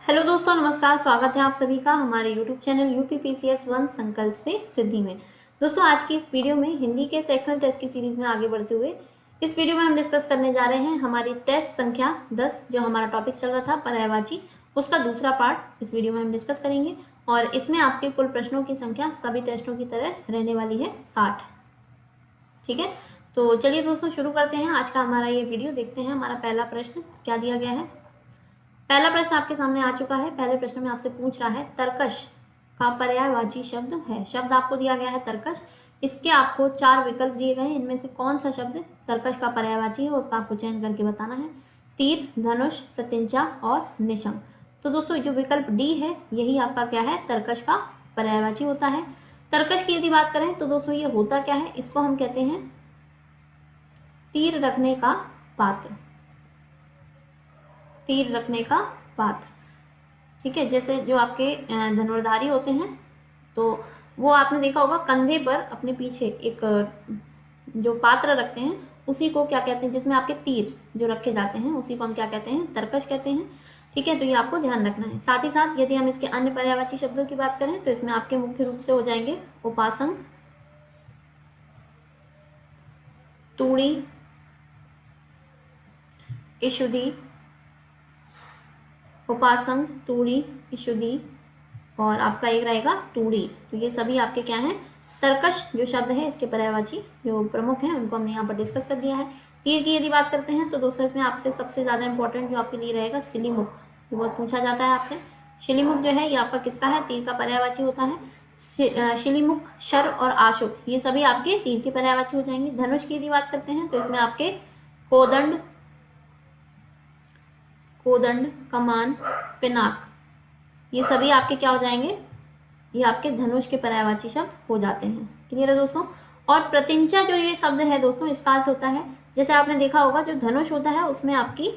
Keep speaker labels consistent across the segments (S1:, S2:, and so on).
S1: Hello दोस्तों, नमस्कार। स्वागत है आप सभी का हमारे यूट्यूब चैनल UPPCS 1 संकल्प से सिद्धि में। दोस्तों, आज की इस वीडियो में हिंदी के सेक्शनल टेस्ट की सीरीज में आगे बढ़ते हुए इस वीडियो में हम डिस्कस करने जा रहे हैं हमारी टेस्ट संख्या 10, जो हमारा टॉपिक चल रहा था पर्यायवाची, उसका दूसरा पार्ट इस वीडियो में हम डिस्कस करेंगे। और इसमें आपके कुल प्रश्नों की संख्या सभी टेस्टों की तरह रहने वाली है 60। ठीक है, तो चलिए दोस्तों शुरू करते हैं आज का हमारा ये वीडियो। देखते हैं हमारा पहला प्रश्न क्या दिया गया है। पहला प्रश्न आपके सामने आ चुका है। पहले प्रश्न में आपसे पूछ रहा है तरकश का पर्यायवाची शब्द है। शब्द आपको दिया गया है तरकश। इसके आपको 4 विकल्प दिए गए हैं। इनमें से कौन सा शब्द तरकश का पर्यायवाची है उसका आपको चयन करके बताना है। तीर, धनुष, प्रत्यंचा और निशंक। तो दोस्तों जो विकल्प डी है यही आपका क्या है, तरकश का पर्यायवाची होता है। तरकश की यदि बात करें तो दोस्तों ये होता क्या है, इसको हम कहते हैं तीर रखने का पात्र। तीर रखने का पात्र, ठीक है। जैसे जो आपके धनुर्धारी होते हैं तो वो आपने देखा होगा कंधे पर अपने पीछे एक जो पात्र रखते हैं उसी को क्या कहते हैं, जिसमें आपके तीर जो रखे जाते हैं उसी को हम क्या कहते हैं, तरकश कहते हैं। ठीक है, तो ये आपको ध्यान रखना है। साथ ही साथ यदि हम इसके अन्य पर्यायवाची शब्दों की बात करें तो इसमें आपके मुख्य रूप से हो जाएंगे उपासंग, तूड़ी, इशुदी, उपासंग, तूड़ी, इशुदी और आपका एक रहेगा तूड़ी। तो ये सभी आपके क्या हैं, तरकश जो शब्द है इसके पर्यायवाची जो प्रमुख हैं उनको हमने यहाँ पर डिस्कस कर दिया है। तीर की यदि बात करते हैं तो दोस्तों इसमें आपसे सबसे ज़्यादा इंपॉर्टेंट जो आपके लिए रहेगा शिलीमुख, जो बहुत पूछा जाता है आपसे। शिलीमुख जो है ये आपका किसका है, तीर का पर्यायवाची होता है। शिलीमुख, शर और आशुक ये सभी आपके तीर के पर्यायवाची हो जाएंगे। धनुष की यदि बात करते हैं तो इसमें आपके कोदंड, कमान, पिनाक ये सभी आपके क्या हो जाएंगे, ये आपके धनुष के पर्यायवाची शब्द हो जाते हैं। क्लियर है दोस्तों। और प्रतिंचा जो ये शब्द है दोस्तों इसका अर्थ होता है, जैसे आपने देखा होगा जो धनुष होता है उसमें आपकी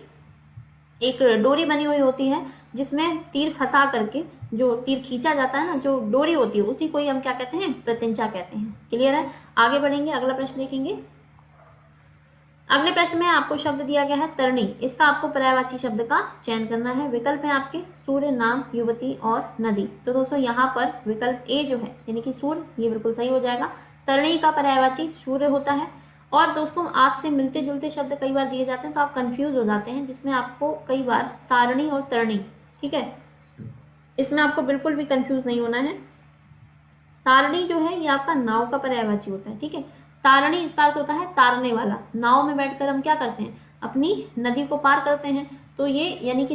S1: एक डोरी बनी हुई होती है जिसमें तीर फंसा करके जो तीर खींचा जाता है ना, जो डोरी होती है उसी को ही हम क्या कहते हैं, प्रतिंचा कहते हैं। क्लियर है, आगे बढ़ेंगे, अगला प्रश्न देखेंगे। अगले प्रश्न में आपको शब्द दिया गया है तरणी। इसका आपको पर्यायवाची शब्द का चयन करना है। विकल्प है आपके सूर्य, नाम, युवती और नदी। तो दोस्तों यहाँ पर विकल्प ए जो है यानी कि सूर्य, ये बिल्कुल सही हो जाएगा। तरणी का पर्यायवाची सूर्य होता है। और दोस्तों आपसे मिलते जुलते शब्द कई बार दिए जाते हैं तो आप कंफ्यूज हो जाते हैं, जिसमें आपको कई बार तारणी और तरणी, ठीक है, इसमें आपको बिल्कुल भी कंफ्यूज नहीं होना है। तारणी जो है ये आपका नाव का पर्यायवाची होता है। ठीक है, तारणी इसका अर्थ होता है तारने वाला। नाव में बैठकर हम क्या करते हैं, अपनी नदी को पार करते हैं। तो ये यानी कि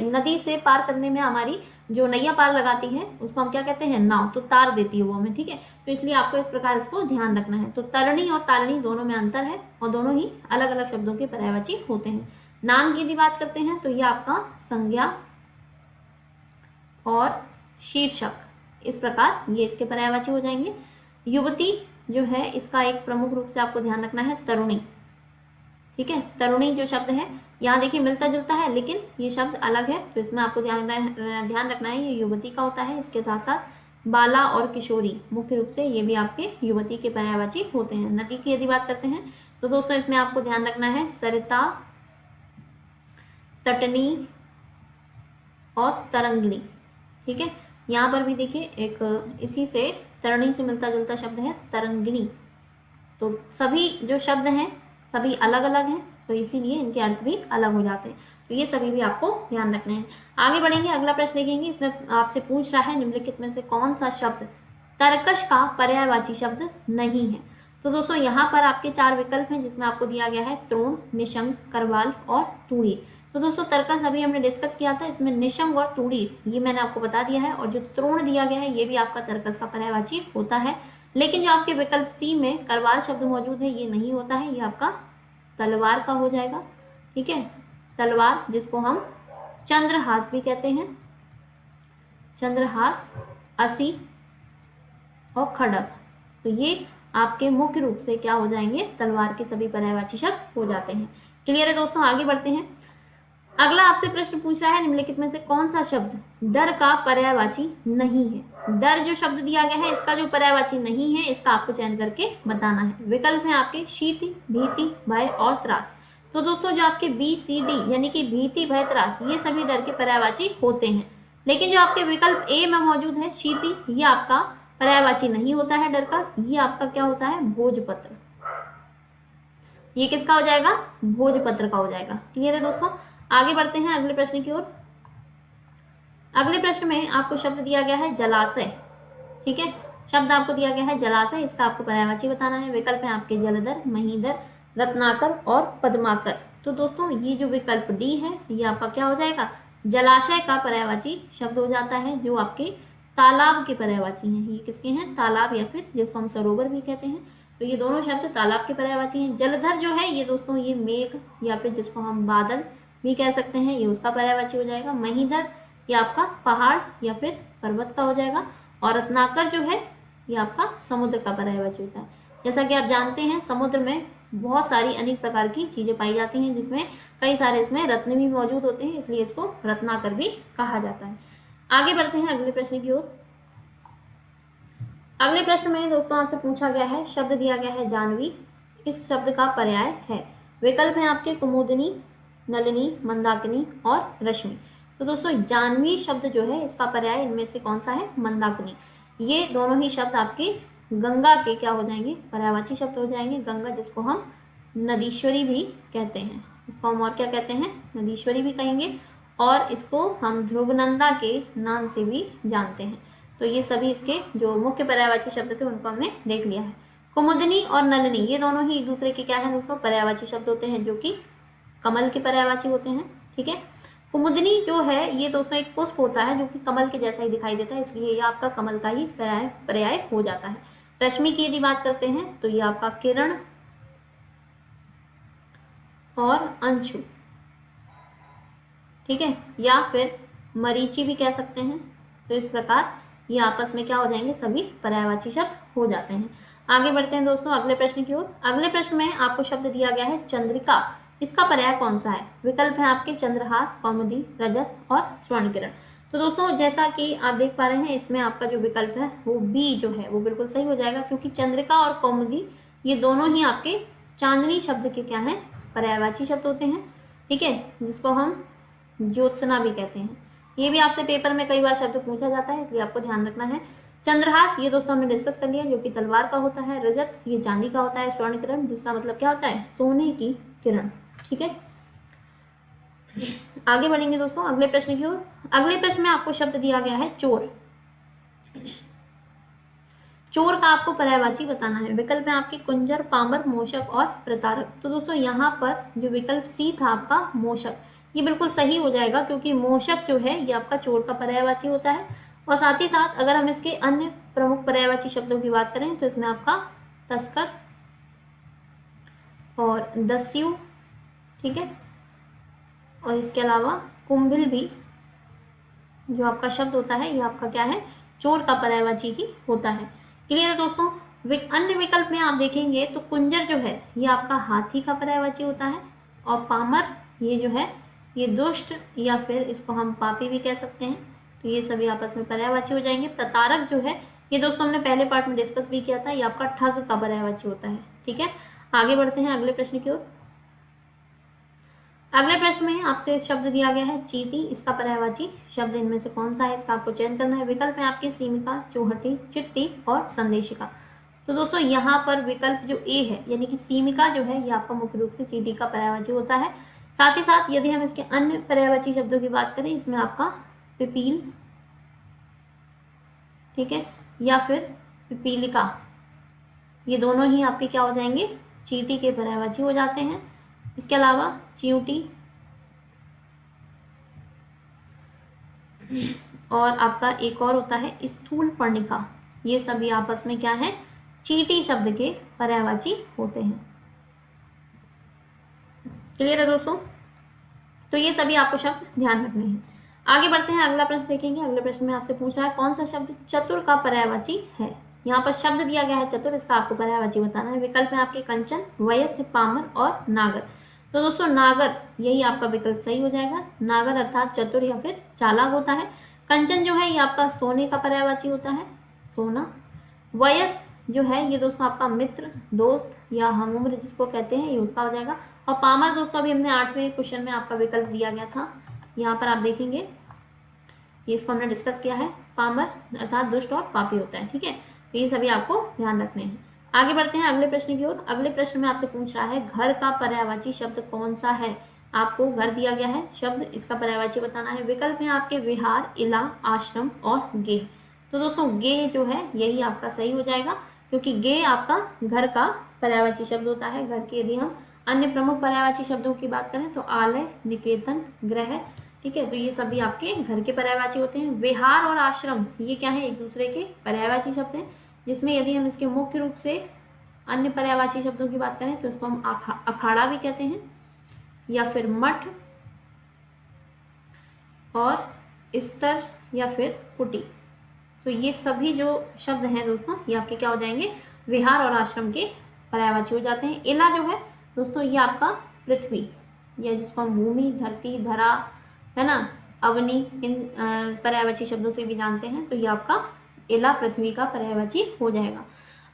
S1: नदी से पार करने में हमारी जो नैया पार लगाती है उसको हम क्या कहते हैं, नाव। तो तार देती है वो हमें। ठीक है, तो इसलिए आपको इस प्रकार इसको ध्यान रखना है। तो तरणी और तारणी दोनों में अंतर है और दोनों ही अलग अलग शब्दों के पर्यायवाची होते हैं। नाम की यदि बात करते हैं तो ये आपका संज्ञा और शीर्षक, इस प्रकार ये इसके पर्यायवाची हो जाएंगे। युवती जो है इसका एक प्रमुख रूप से आपको ध्यान रखना है तरुणी। ठीक है, तरुणी जो शब्द है यहाँ देखिए मिलता जुलता है लेकिन ये शब्द अलग है, तो इसमें आपको ध्यान रखना है ये युवती का होता है। इसके साथ साथ बाला और किशोरी मुख्य रूप से ये भी आपके युवती के पर्यायवाची होते हैं। नदी की यदि बात करते हैं तो दोस्तों इसमें आपको ध्यान रखना है सरिता, तटनी और तरंगणी। ठीक है, यहाँ पर भी देखिए एक इसी से तरणी से मिलता जुलता शब्द है तरंगिणी। तो सभी जो शब्द हैं सभी अलग अलग हैं, तो इसीलिए इनके अर्थ भी अलग हो जाते हैं। तो ये सभी भी आपको ध्यान रखने हैं। आगे बढ़ेंगे, अगला प्रश्न देखेंगे। इसमें आपसे पूछ रहा है निम्नलिखित में से कौन सा शब्द तरकश का पर्यायवाची शब्द नहीं है। तो दोस्तों यहाँ पर आपके 4 विकल्प हैं जिसमें आपको दिया गया है तृण, निशंक, करवाल और तूड़ी। तो दोस्तों तरकश अभी हमने डिस्कस किया था, इसमें निशंक और तूड़ी ये मैंने आपको बता दिया है। और जो तृण दिया गया है ये भी आपका तरकश का पर्यायवाची होता है। लेकिन जो आपके विकल्प सी में करवाल शब्द मौजूद है ये नहीं होता है, ये आपका तलवार का हो जाएगा। ठीक है, तलवार जिसको हम चंद्रहास भी कहते हैं, चंद्रहास, असी और खड़ग। तो ये आपके मुख्य रूप से क्या हो जाएंगे, तलवार के सभी पर्यायवाची शब्द हो जाते हैं। क्लियर है दोस्तों, आगे बढ़ते हैं। अगला आपसे प्रश्न पूछ रहा है निम्नलिखित में से कौन सा शब्द डर का पर्यायवाची नहीं है। डर जो शब्द दिया गया है इसका जो पर्यायवाची नहीं है इसका आपको चयन करके बताना है। विकल्प है आपके शीत, भीति, भय और त्रास। तो दोस्तों जो आपके बी सी डी यानी कि भीति भय त्रास ये सभी डर के पर्यायवाची होते हैं, लेकिन जो आपके विकल्प ए में मौजूद है शीति, ये आपका पर्यायवाची नहीं होता है डर का, ये आपका क्या होता है भोजपत्र। ये किसका हो जाएगा भोजपत्र का हो जाएगा। क्लियर है दोस्तों। आगे बढ़ते हैं अगले प्रश्न की ओर। अगले प्रश्न में आपको शब्द दिया गया है जलाशय। ठीक है, शब्द आपको दिया गया है जलाशय, इसका आपको पर्यायवाची बताना है। विकल्प है आपके जलधर, महीधर, रत्नाकर और पद्माकर। तो दोस्तों ये जो विकल्प डी है ये आपका क्या हो जाएगा जलाशय का पर्यायवाची शब्द हो जाता है, जो आपके तालाब के पर्यायवाची हैं। ये किसके हैं तालाब या फिर जिसको हम सरोवर भी कहते हैं, तो ये दोनों शब्द तालाब के पर्यायवाची हैं। जलधर जो है ये दोस्तों ये मेघ या फिर जिसको हम बादल भी कह सकते हैं, ये उसका पर्यायवाची हो जाएगा। महीधर ये आपका पहाड़ या फिर पर्वत का हो जाएगा, और रत्नाकर जो है ये आपका समुद्र का पर्यायवाची होता है। जैसा कि आप जानते हैं समुद्र में बहुत सारी अनेक प्रकार की चीजें पाई जाती हैं, जिसमें कई सारे इसमें रत्न भी मौजूद होते हैं, इसलिए इसको रत्नाकर भी कहा जाता है। आगे बढ़ते हैं अगले प्रश्न की ओर। अगले प्रश्न में दोस्तों आपसे पूछा गया है, शब्द दिया गया है जानवी, इस शब्द का पर्याय है। विकल्प है आपके कुमुदिनी, नलिनी, मंदाकिनी और रश्मि। तो दोस्तों जानवी शब्द जो है इसका पर्याय इनमें से कौन सा है मंदाकिनी। ये दोनों ही शब्द आपके गंगा के क्या हो जाएंगे पर्यायवाची शब्द हो जाएंगे। गंगा जिसको हम नदीश्वरी भी कहते हैं, इसको हम और क्या कहते हैं नदीश्वरी भी कहेंगे, और इसको हम ध्रुवनंदा के नाम से भी जानते हैं। तो ये सभी इसके जो मुख्य पर्यायवाची शब्द थे उनको हमने देख लिया है। कुमुदिनी और नलिनी ये दोनों ही एक दूसरे के क्या है दोस्तों पर्यायवाची शब्द होते हैं, जो कि कमल के पर्यायवाची होते हैं। ठीक है, कुमुदिनी जो है ये दोस्तों एक पुष्प होता है जो कि कमल के जैसा ही दिखाई देता है, इसलिए ये आपका कमल का ही पर्याय हो जाता है। रश्मि की यदि बात करते हैं तो ये आपका किरण और अंशु, ठीक है, या फिर मरीचि भी कह सकते हैं। तो इस प्रकार ये आपस में क्या हो जाएंगे सभी पर्यायवाची शब्द हो जाते हैं। आगे बढ़ते हैं दोस्तों अगले प्रश्न की ओर। अगले प्रश्न में आपको शब्द दिया गया है चंद्रिका, इसका पर्याय कौन सा है। विकल्प है आपके चंद्रहास, कौमुदी, रजत और स्वर्ण किरण। तो दोस्तों जैसा कि आप देख पा रहे हैं इसमें आपका जो विकल्प है वो बी जो है वो बिल्कुल सही हो जाएगा, क्योंकि चंद्रिका और कौमुदी ये दोनों ही आपके चांदनी शब्द के क्या हैं पर्यायवाची शब्द होते हैं। ठीक है, जिसको हम ज्योत्सना भी कहते हैं। ये भी आपसे पेपर में कई बार शब्द पूछा जाता है, इसलिए आपको ध्यान रखना है। चंद्रहास ये दोस्तों हमने डिस्कस कर लिया, जो कि तलवार का होता है। रजत ये चांदी का होता है। स्वर्ण किरण जिसका मतलब क्या होता है सोने की किरण। ठीक है, आगे बढ़ेंगे दोस्तों अगले प्रश्न की ओर। अगले प्रश्न में आपको शब्द दिया गया है चोर। चोर का आपको पर्यायवाची बताना है। विकल्प है आपके कुंजर, पामर, मोशक और प्रतारक। तो दोस्तों यहाँ पर जो विकल्प सी था आपका मोशक, ये बिल्कुल सही हो जाएगा, क्योंकि मोशक जो है ये आपका चोर का पर्यायवाची होता है। और साथ ही साथ अगर हम इसके अन्य प्रमुख पर्यायवाची शब्दों की बात करें तो इसमें आपका तस्कर और दस्यु, ठीक है, और इसके अलावा कुंभिल भी जो आपका शब्द होता है ये आपका क्या है चोर का पर्यायवाची ही होता है। क्लियर है दोस्तों। अन्य विकल्प में आप देखेंगे तो कुंजर जो है ये आपका हाथी का पर्यायवाची होता है, और पामर ये जो है ये दुष्ट या फिर इसको हम पापी भी कह सकते हैं। तो ये सभी आपस में पर्यायवाची हो जाएंगे। प्रतारक जो है ये दोस्तों हमने पहले पार्ट में डिस्कस भी किया था, ये आपका ठग का पर्यायवाची होता है। ठीक है, आगे बढ़ते हैं अगले प्रश्न की ओर। अगले प्रश्न में आपसे शब्द दिया गया है चींटी, इसका पर्यायवाची शब्द इनमें से कौन सा है, इसका आपको चयन करना है। विकल्प है आपकी सीमिका, चौहटी, चित्ती और संदेशिका। तो दोस्तों यहाँ पर विकल्प जो ए है यानी कि सीमिका जो है ये आपका मुख्य रूप से चींटी का पर्यायवाची होता है। साथ ही साथ यदि हम इसके अन्य पर्यायवाची शब्दों की बात करें इसमें आपका पिपील, ठीक है, या फिर पिपीलिका, ये दोनों ही आपके क्या हो जाएंगे चींटी के पर्यायवाची हो जाते हैं। इसके अलावा चिंटी और आपका एक और होता है स्थूल पर्णिका, ये सभी आपस में क्या है चींटी शब्द के पर्यायवाची होते हैं। क्लियर है दोस्तों। तो ये सभी आपको शब्द ध्यान रखने हैं। आगे बढ़ते हैं अगला प्रश्न देखेंगे। अगले प्रश्न में आपसे पूछ रहा है कौन सा शब्द चतुर का पर्यायवाची है। यहाँ पर शब्द दिया गया है चतुर, इसका आपको पर्यायवाची बताना है। विकल्प में आपके कंचन, वयस्य, पामर और नागर। तो दोस्तों नागर यही आपका विकल्प सही हो जाएगा। नागर अर्थात चतुर या फिर चालाक होता है। कंचन जो है ये आपका सोने का पर्यायवाची होता है, सोना। वयस जो है ये दोस्तों आपका मित्र, दोस्त या हम उम्र जिसको कहते हैं, ये उसका हो जाएगा। और पामर दोस्तों अभी हमने 8वें क्वेश्चन में आपका विकल्प दिया गया था, यहाँ पर आप देखेंगे, ये इसको हमने डिस्कस किया है। पामर अर्थात दुष्ट और पापी होता है, ठीक है। तो ये सभी आपको ध्यान रखने हैं। आगे बढ़ते हैं अगले प्रश्न की ओर। अगले प्रश्न में आपसे पूछ रहा है घर का पर्यायवाची शब्द कौन सा है। आपको घर दिया गया है शब्द, इसका पर्यायवाची बताना है। विकल्प में आपके विहार, इला, आश्रम और गेह। तो दोस्तों गेह जो है यही आपका सही हो जाएगा, क्योंकि गेह आपका घर का पर्यायवाची शब्द होता है। घर के यदि हम अन्य प्रमुख पर्यायवाची शब्दों की बात करें तो आलय, निकेतन, गृह, ठीक है। तो ये सभी आपके घर के पर्यायवाची होते हैं। विहार और आश्रम ये क्या है, एक दूसरे के पर्यायवाची शब्द हैं, जिसमें यदि हम इसके मुख्य रूप से अन्य पर्यायवाची शब्दों की बात करें तो इसको हम अखाड़ा भी कहते हैं, या फिर मठ, और स्तर, या फिर कुटी। तो ये सभी जो शब्द हैं दोस्तों ये आपके क्या हो जाएंगे, विहार और आश्रम के पर्यायवाची हो जाते हैं। इला जो है दोस्तों ये आपका पृथ्वी, या जिसको हम भूमि, धरती, धरा, है ना, अवनी, इन पर्यायवाची शब्दों से भी जानते हैं। तो ये आपका इला पृथ्वी का पर्यायवाची हो जाएगा।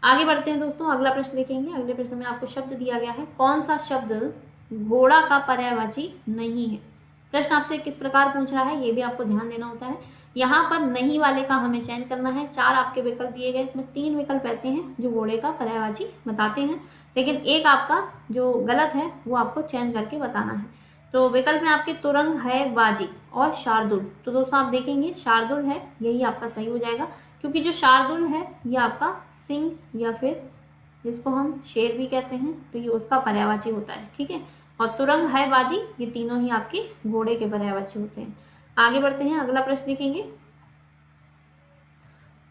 S1: आगे बढ़ते हैं दोस्तों, अगला प्रश्न देखेंगे। अगले प्रश्न में आपको शब्द दिया गया है, कौन सा शब्द घोड़ा का पर्यायवाची नहीं है। प्रश्न आपसे किस प्रकार पूछ रहा है ये भी आपको ध्यान देना होता है। यहाँ पर नहीं वाले का हमें चयन करना है। 4 आपके विकल्प दिए गए, इसमें 3 विकल्प ऐसे हैं जो घोड़े का पर्यायवाची बताते हैं, लेकिन एक आपका जो गलत है वो आपको चयन करके बताना है। तो विकल्प में आपके तुरंग है, बाजी और शार्दुल। तो दोस्तों आप देखेंगे शार्दुल है, यही आपका सही हो जाएगा, क्योंकि जो शार्दुल है ये आपका सिंह या फिर जिसको हम शेर भी कहते हैं, तो ये उसका पर्यायवाची होता है, ठीक है। और तुरंग है, बाजी, ये तीनों ही आपके घोड़े के पर्यायवाची होते हैं। आगे बढ़ते हैं, अगला प्रश्न देखेंगे।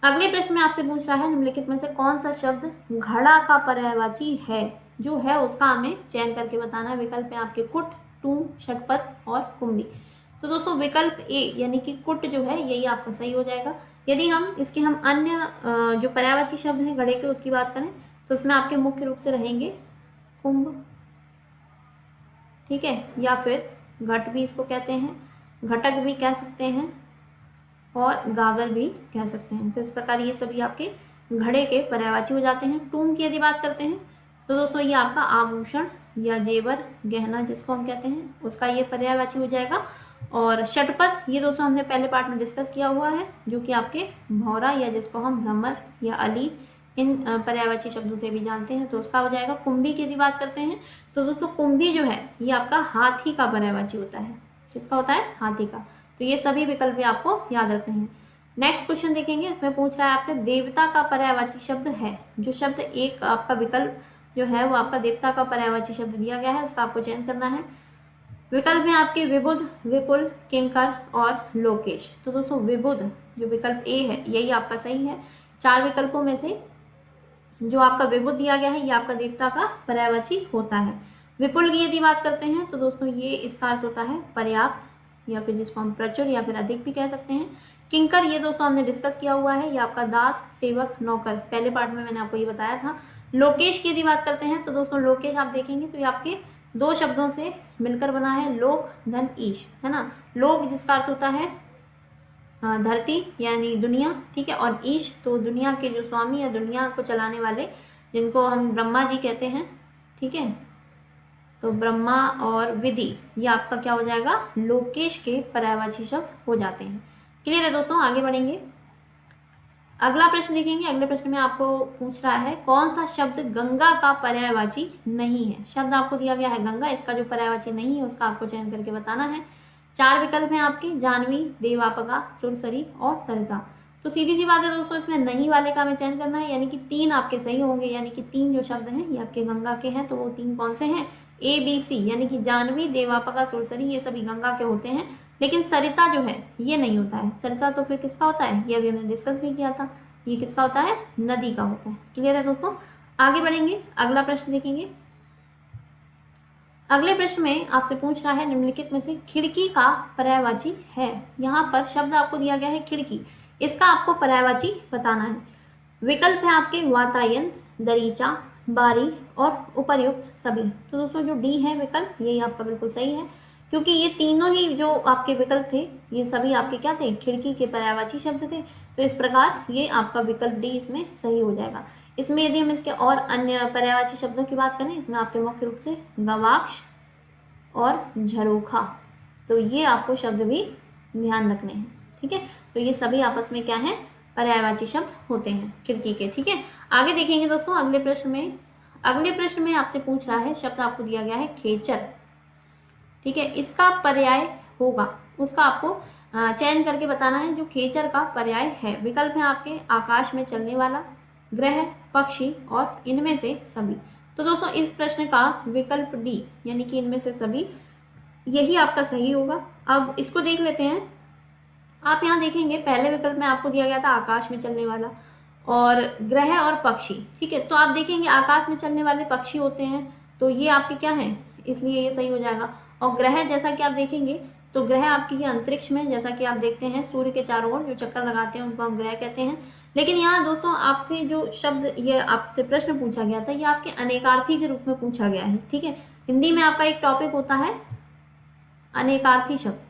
S1: अगले प्रश्न में आपसे पूछ रहा है निम्नलिखित में से कौन सा शब्द घड़ा का पर्यायवाची है, जो है उसका हमें चयन करके बताना है। विकल्प में आपके कुट, टूम, षटपथ और कुंभी। तो दोस्तों विकल्प ए यानी कि कुट जो है यही आपका सही हो जाएगा। यदि हम इसके हम अन्य जो पर्यायवाची शब्द हैं घड़े के उसकी बात करें तो उसमें आपके मुख्य रूप से रहेंगे कुंभ, ठीक है, या फिर घट भी इसको कहते हैं, घटक भी कह सकते हैं, और गागर भी कह सकते हैं। तो इस प्रकार ये सभी आपके घड़े के पर्यायवाची हो जाते हैं। टूम की यदि बात करते हैं तो दोस्तों ये आपका आभूषण या जेवर, गहना जिसको हम कहते हैं, उसका ये पर्यायवाची हो जाएगा। और षटपथ ये दोस्तों हमने पहले पार्ट में डिस्कस किया हुआ है, जो कि आपके भौरा या जिसको हम भ्रमर या अली इन पर्यायवाची शब्दों से भी जानते हैं, तो उसका हो जाएगा। कुंभी की यदि बात करते हैं तो दोस्तों कुंभी जो है ये आपका हाथी का पर्यायवाची होता है। किसका होता है, हाथी का। तो ये सभी विकल्प भी आपको याद रखने हैं। नेक्स्ट क्वेश्चन देखेंगे, इसमें पूछ रहा है आपसे देवता का पर्यायवाची शब्द है। जो शब्द एक आपका विकल्प जो है वो आपका देवता का पर्यायवाची शब्द दिया गया है, उसका आपको चयन करना है। विकल्प में आपके विबुध, विपुल, किंकर और लोकेश। तो दोस्तों विबुध जो विकल्प ए है यही आपका सही है। 4 विकल्पों में से जो आपका विबुध दिया गया है ये आपका देवता का पर्यायवाची होता है। विपुल की यदि बात करते हैं तो दोस्तों ये इसका अर्थ होता है पर्याप्त, या फिर जिसको हम प्रचुर या फिर अधिक भी कह सकते हैं। किंकर ये दोस्तों हमने डिस्कस किया हुआ है, ये आपका दास, सेवक, नौकर, पहले पार्ट में मैंने आपको ये बताया था। लोकेश की यदि बात करते हैं तो दोस्तों लोकेश आप देखेंगे तो ये आपके 2 शब्दों से मिलकर बना है, लोक धन ईश, है ना। लोक जिसका अर्थ होता है धरती यानी दुनिया, ठीक है, और ईश तो दुनिया के जो स्वामी या दुनिया को चलाने वाले, जिनको हम ब्रह्मा जी कहते हैं, ठीक है। तो ब्रह्मा और विधि ये आपका क्या हो जाएगा, लोकेश के पर्यायवाची शब्द हो जाते हैं। क्लियर है दोस्तों, आगे बढ़ेंगे। अगला प्रश्न देखेंगे। अगले प्रश्न में आपको पूछ रहा है कौन सा शब्द गंगा का पर्यायवाची नहीं है। शब्द आपको दिया गया है गंगा, इसका जो पर्यायवाची नहीं है उसका आपको चयन करके बताना है। 4 विकल्प हैं आपके, जानवी, देवापगा, सुरसरी और सरिता। तो सीधी सी बात है दोस्तों, इसमें नहीं वाले का हमें चयन करना है, यानी कि 3 आपके सही होंगे, यानी कि 3 जो शब्द हैं ये आपके गंगा के हैं। तो वो 3 कौन से हैं, ए बी सी, यानी कि जानवी, देवापगा, सुरसरी ये सभी गंगा के होते हैं। लेकिन सरिता जो है ये नहीं होता है। सरिता तो फिर किसका होता है, ये अभी हमने डिस्कस भी किया था, ये किसका होता है, नदी का होता है। क्लियर है दोस्तों, आगे बढ़ेंगे। अगला प्रश्न देखेंगे। अगले प्रश्न में आपसे पूछ रहा है निम्नलिखित में से खिड़की का पर्यायवाची है। यहाँ पर शब्द आपको दिया गया है खिड़की, इसका आपको पर्यायवाची बताना है। विकल्प है आपके वातायन, दरीचा, बारी और उपर्युक्त सभी। तो दोस्तों जो डी है विकल्प यही आपका बिल्कुल सही है, क्योंकि ये तीनों ही जो आपके विकल्प थे ये सभी आपके क्या थे, खिड़की के पर्यायवाची शब्द थे। तो इस प्रकार ये आपका विकल्प डी इसमें सही हो जाएगा। इसमें यदि हम इसके और अन्य पर्यायवाची शब्दों की बात करें, इसमें आपके मुख्य रूप से गवाक्ष और झरोखा, तो ये आपको शब्द भी ध्यान रखने हैं। ठीक है, तो ये सभी आपस में क्या है, पर्यायवाची शब्द होते हैं खिड़की के। ठीक है, आगे देखेंगे दोस्तों अगले प्रश्न में आपसे पूछ रहा है, शब्द आपको दिया गया है खेचर। ठीक है, इसका पर्याय होगा उसका आपको चयन करके बताना है जो खेचर का पर्याय है। विकल्प है आपके आकाश में चलने वाला, ग्रह, पक्षी और इनमें से सभी। तो दोस्तों इस प्रश्न का विकल्प डी यानी कि इनमें से सभी, यही आपका सही होगा। अब इसको देख लेते हैं। आप यहाँ देखेंगे पहले विकल्प में आपको दिया गया था आकाश में चलने वाला और ग्रह और पक्षी। ठीक है, तो आप देखेंगे आकाश में चलने वाले पक्षी होते हैं, तो ये आपके क्या हैं, इसलिए ये सही हो जाएगा। और ग्रह जैसा कि आप देखेंगे तो ग्रह आपकी ये अंतरिक्ष में, जैसा कि आप देखते हैं सूर्य के चारों ओर जो चक्कर लगाते हैं उनको हम ग्रह कहते हैं। लेकिन यहाँ दोस्तों आपसे जो शब्द ये आपसे प्रश्न पूछा गया था, ये आपके अनेकार्थी के रूप में पूछा गया है। ठीक है, हिंदी में आपका एक टॉपिक होता है अनेकार्थी शब्द।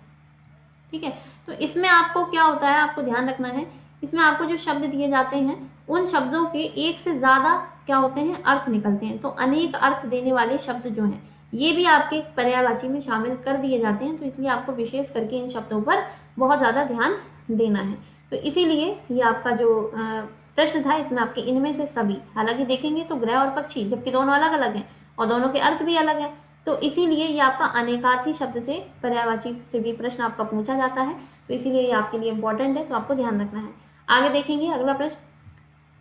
S1: ठीक है, तो इसमें आपको क्या होता है, आपको ध्यान रखना है, इसमें आपको जो शब्द दिए जाते हैं उन शब्दों के एक से ज़्यादा क्या होते हैं, अर्थ निकलते हैं। तो अनेक अर्थ देने वाले शब्द जो हैं ये भी आपके पर्यायवाची में शामिल कर दिए जाते हैं, तो इसलिए आपको विशेष करके इन शब्दों पर बहुत ज़्यादा ध्यान देना है। तो इसीलिए ये आपका जो प्रश्न था इसमें आपके इनमें से सभी, हालांकि देखेंगे तो ग्रह और पक्षी जबकि दोनों अलग अलग हैं और दोनों के अर्थ भी अलग हैं, तो इसीलिए ये आपका अनेकार्थी शब्द से पर्यायवाची से भी प्रश्न आपका पूछा जाता है, तो इसीलिए ये आपके लिए इंपॉर्टेंट है, तो आपको ध्यान रखना है। आगे देखेंगे अगला प्रश्न,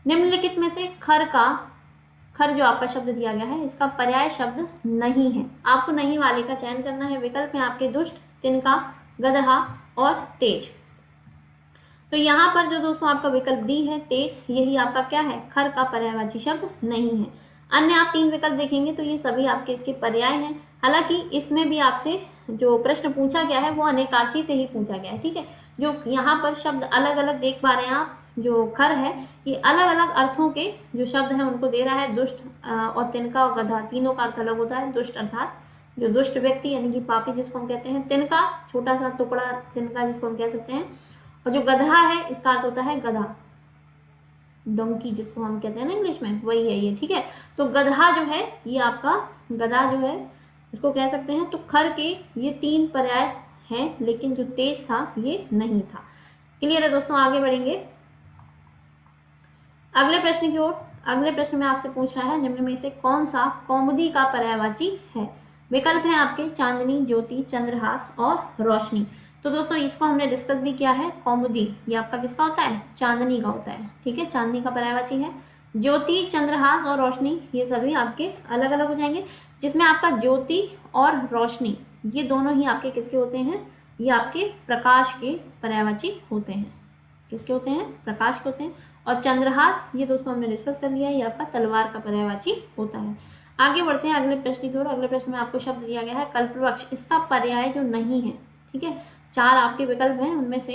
S1: निम्नलिखित में से खर जो आपका शब्द दिया गया है इसका पर्याय शब्द नहीं है। आपको नहीं वाले का चयन करना है। विकल्प में आपके दुष्ट, तिनका, गदहा और तेज। तो यहाँ पर जो दोस्तों आपका विकल्प डी है तेज, यही आपका क्या है, खर का पर्यायवाची शब्द नहीं है। अन्य आप 3 विकल्प देखेंगे तो ये सभी आपके इसके पर्याय हैं। हालांकि इसमें भी आपसे जो प्रश्न पूछा गया है वो अनेकार्थी से ही पूछा गया है। ठीक है, जो यहाँ पर शब्द अलग अलग देख पा रहे हैं आप, जो खर है ये अलग अलग अर्थों के जो शब्द हैं उनको दे रहा है। दुष्ट और तिनका और गधा, तीनों का अर्थ अलग होता है। दुष्ट अर्थात जो दुष्ट व्यक्ति यानी कि पापी जिसको हम कहते हैं, तिनका छोटा सा टुकड़ा तिनका जिसको हम कह सकते हैं, और जो गधा है इसका अर्थ होता है गधा, डोंकी जिसको हम कहते हैं ना इंग्लिश में, वही है ये। ठीक है, तो गधा जो है ये आपका गधा जो है इसको कह सकते हैं। तो खर के ये 3 पर्याय हैं, लेकिन जो तेज था ये नहीं था। क्लियर है दोस्तों, आगे बढ़ेंगे अगले प्रश्न की ओर। अगले प्रश्न में आपसे पूछ रहा है निम्न में से कौन सा कौमुदी का पर्यायवाची है। विकल्प है आपके चांदनी, ज्योति, चंद्रहास और रोशनी। तो दोस्तों इसको हमने डिस्कस भी किया है। कौमुदी ये आपका किसका होता है, चांदनी का होता है। ठीक है, चांदनी का पर्यायवाची है। ज्योति, चंद्रहास और रोशनी ये सभी आपके अलग अलग हो जाएंगे, जिसमें आपका ज्योति और रोशनी ये दोनों ही आपके किसके होते हैं, ये आपके प्रकाश के पर्यायवाची होते हैं। किसके होते हैं, प्रकाश के होते हैं। और चंद्रहास ये दोस्तों हमने डिस्कस कर लिया है, ये आपका तलवार का पर्यायवाची होता है। आगे बढ़ते हैं अगले प्रश्न की ओर। अगले प्रश्न में आपको शब्द दिया गया है कल्पवृक्ष, इसका पर्याय जो नहीं है। ठीक है, 4 आपके विकल्प हैं, उनमें से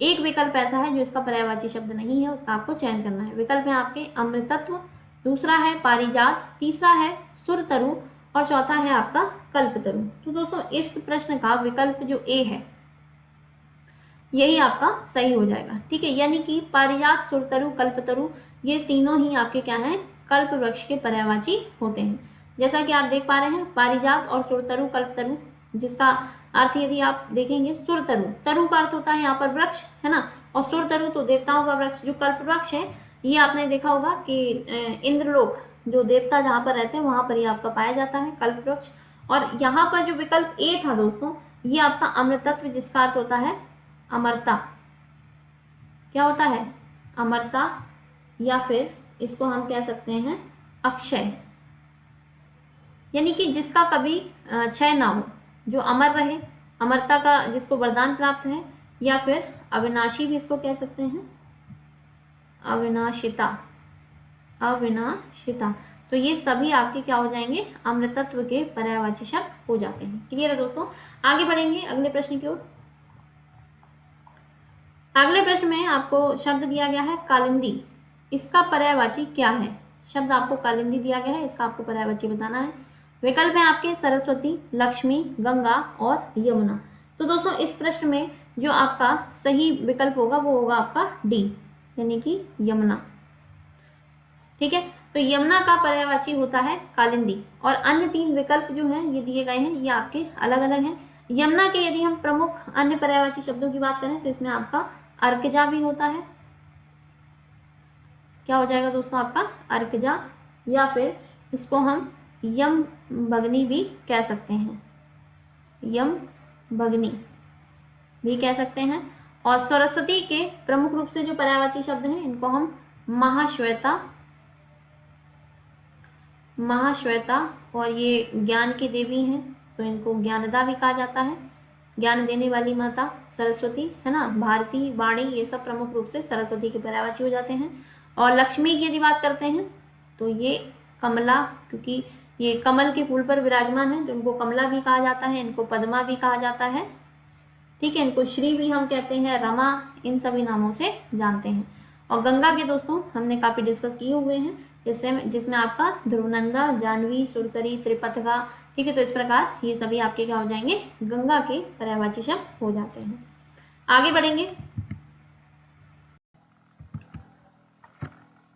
S1: एक विकल्प ऐसा है जो इसका पर्यायवाची शब्द नहीं है, उसका आपको चयन करना है। विकल्प है आपके अमृतत्व, दूसरा है पारिजात, तीसरा है सुरतरु और चौथा है आपका कल्पतरु। तो दोस्तों इस प्रश्न का विकल्प जो ए है यही आपका सही हो जाएगा। ठीक है, यानी कि पारिजात, सुरतरु, कल्पतरु ये तीनों ही आपके क्या हैं, कल्प वृक्ष के पर्यायवाची होते हैं। जैसा कि आप देख पा रहे हैं पारिजात और सुरतरु, कल्पतरु, जिसका अर्थ यदि आप देखेंगे सुरतरु, तरु का अर्थ होता है यहाँ पर वृक्ष, है ना, और सुरतरु तो देवताओं का वृक्ष। जो कल्प वृक्ष है ये आपने देखा होगा कि इंद्रलोक जो देवता जहाँ पर रहते हैं वहाँ पर ये आपका पाया जाता है कल्प वृक्ष। और यहाँ पर जो विकल्प ए था दोस्तों ये आपका अमृतत्व, जिसका अर्थ होता है अमरता। क्या होता है, अमरता, या फिर इसको हम कह सकते हैं अक्षय, यानी कि जिसका कभी क्षय ना हो, जो अमर रहे, अमरता का जिसको वरदान प्राप्त है, या फिर अविनाशी भी इसको कह सकते हैं, अविनाशिता, अविनाशिता। तो ये सभी आपके क्या हो जाएंगे, अमृतत्व के पर्यायवाची शब्द हो जाते हैं। क्लियर है दोस्तों, आगे बढ़ेंगे अगले प्रश्न की ओर। अगले प्रश्न में आपको शब्द दिया गया है कालिंदी, इसका पर्यायवाची क्या है। शब्द आपको कालिंदी दिया गया है, इसका आपको पर्यायवाची बताना है। विकल्प है आपके सरस्वती, लक्ष्मी, गंगा और यमुना। तो दोस्तों इस प्रश्न में जो आपका सही विकल्प होगा वो होगा आपका डी, यानी कि यमुना। ठीक है। तो यमुना का पर्यायवाची होता है कालिंदी। और अन्य 3 विकल्प जो हैं ये दिए गए हैं, ये आपके अलग अलग हैं। यमुना के यदि हम प्रमुख अन्य पर्यायवाची शब्दों की बात करें तो इसमें आपका अर्कजा भी होता है। क्या हो जाएगा दोस्तों आपका अर्कजा, या फिर इसको हम यम भगनी भी कह सकते हैं, यम भगनी भी कह सकते हैं। और सरस्वती के प्रमुख रूप से जो पर्यायवाची शब्द हैं इनको हम महाश्वेता, महाश्वेता, और ये ज्ञान की देवी हैं तो इनको ज्ञानदा भी कहा जाता है, ज्ञान देने वाली माता सरस्वती, है ना। भारती, वाणी, ये सब प्रमुख रूप से सरस्वती के पर्यायवाची हो जाते हैं। और लक्ष्मी की यदि बात करते हैं तो ये कमला, क्योंकि ये कमल के फूल पर विराजमान है तो इनको कमला भी कहा जाता है, इनको पद्मा भी कहा जाता है, ठीक है। इनको श्री भी हम कहते हैं, रमा, इन सभी नामों से जानते हैं। और गंगा के दोस्तों हमने काफ़ी डिस्कस किए हुए हैं, जिसमें आपका ध्रुवनंदा, जानवी, सुरसरी, त्रिपथगा, ठीक है। तो इस प्रकार ये सभी आपके क्या हो जाएंगे, गंगा के पर्यायवाची शब्द हो जाते हैं। आगे बढ़ेंगे,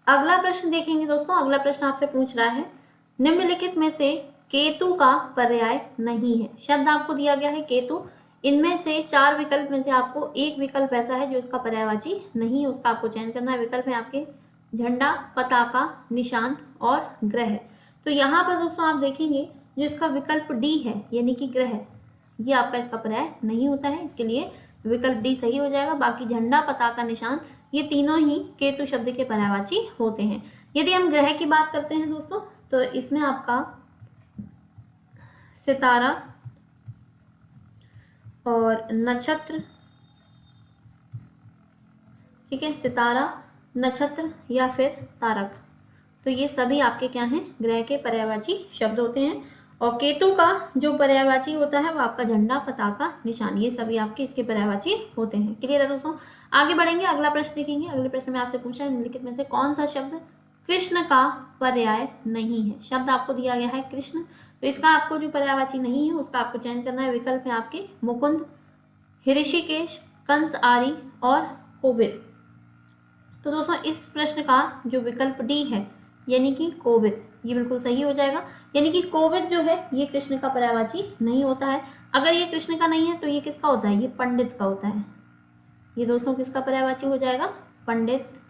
S1: अगला प्रश्न देखेंगे दोस्तों। अगला प्रश्न आपसे पूछ रहा है निम्नलिखित में से केतु का पर्याय नहीं है। शब्द आपको दिया गया है केतु, इनमें से 4 विकल्प में से आपको एक विकल्प ऐसा है जो इसका पर्यायवाची नहीं है, उसका आपको चयन करना है। विकल्प है आपके झंडा, पताका, निशान और ग्रह। तो यहाँ पर दोस्तों आप देखेंगे जो इसका विकल्प डी है यानी कि ग्रह, ये आपका इसका पर्याय नहीं होता है, इसके लिए विकल्प डी सही हो जाएगा। बाकी झंडा, पताका, निशान ये तीनों ही केतु शब्द के पर्यायवाची होते हैं। यदि हम ग्रह की बात करते हैं दोस्तों तो इसमें आपका सितारा और नक्षत्र, ठीक है, सितारा, नक्षत्र या फिर तारक, तो ये सभी आपके क्या हैं, ग्रह के पर्यायवाची शब्द होते हैं। और केतु का जो पर्यायवाची होता है वो आपका झंडा, पताका, निशान, ये सभी आपके इसके पर्यायवाची होते हैं। क्लियर है दोस्तों। आगे बढ़ेंगे, अगला प्रश्न देखेंगे। अगले प्रश्न में आपसे पूछा है निम्नलिखित में से कौन सा शब्द कृष्ण का पर्याय नहीं है। शब्द आपको दिया गया है कृष्ण, तो इसका आपको जो पर्यायवाची नहीं है उसका आपको चयन करना है। विकल्प है आपके मुकुंद, ऋषिकेश, कंस आरी और कोविद। तो दोस्तों इस प्रश्न का जो विकल्प डी है यानी कि कोविद, ये बिल्कुल सही हो जाएगा। यानी कि कोविद जो है ये कृष्ण का पर्यायवाची नहीं होता है। अगर ये कृष्ण का नहीं है तो ये किसका होता है, ये पंडित का होता है। ये दोस्तों किसका पर्यायवाची हो जाएगा, पंडित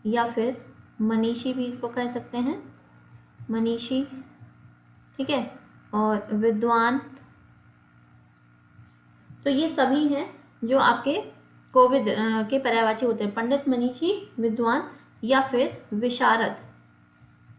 S1: या फिर मनीषी भी इसको कह सकते हैं, मनीषी, ठीक है, और विद्वान। तो ये सभी हैं जो आपके कोविद के पर्यायवाची होते हैं, पंडित, मनीषी, विद्वान या फिर विशारद।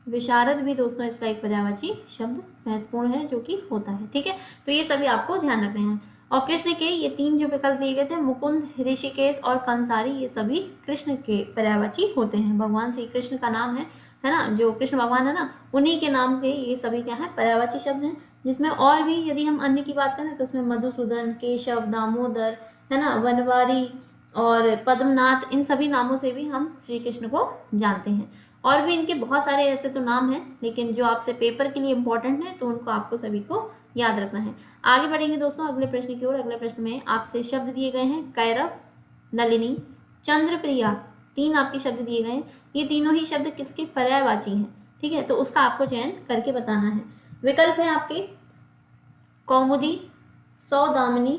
S1: विशारद भी दोस्तों इसका एक पर्यायवाची शब्द महत्वपूर्ण है जो कि होता है, ठीक है। तो ये सभी आपको ध्यान रखने हैं। और कृष्ण के ये 3 जो विकल्प दिए गए थे, मुकुंद, ऋषिकेश और कंसारी, ये सभी कृष्ण के पर्यायवाची होते हैं। भगवान श्री कृष्ण का नाम है ना, जो कृष्ण भगवान है ना, उन्हीं के नाम के ये सभी क्या है, पर्यायवाची शब्द हैं। जिसमें और भी यदि हम अन्य की बात करें तो उसमें मधुसूदन, केशव, दामोदर, है ना, वनवारी और पद्मनाथ, इन सभी नामों से भी हम श्री कृष्ण को जानते हैं। और भी इनके बहुत सारे ऐसे तो नाम हैं, लेकिन जो आपसे पेपर के लिए इंपॉर्टेंट है तो उनको आपको सभी को याद रखना है। आगे बढ़ेंगे दोस्तों अगले प्रश्न की ओर। अगले प्रश्न में आपसे शब्द दिए गए हैं कैरव, नलिनी, चंद्रप्रिया, 3 आपके शब्द दिए गए हैं। ये तीनों ही शब्द किसके पर्यायवाची हैं, ठीक है, तो उसका आपको चयन करके बताना है। विकल्प है आपके कौमुदी, सौदामिनी,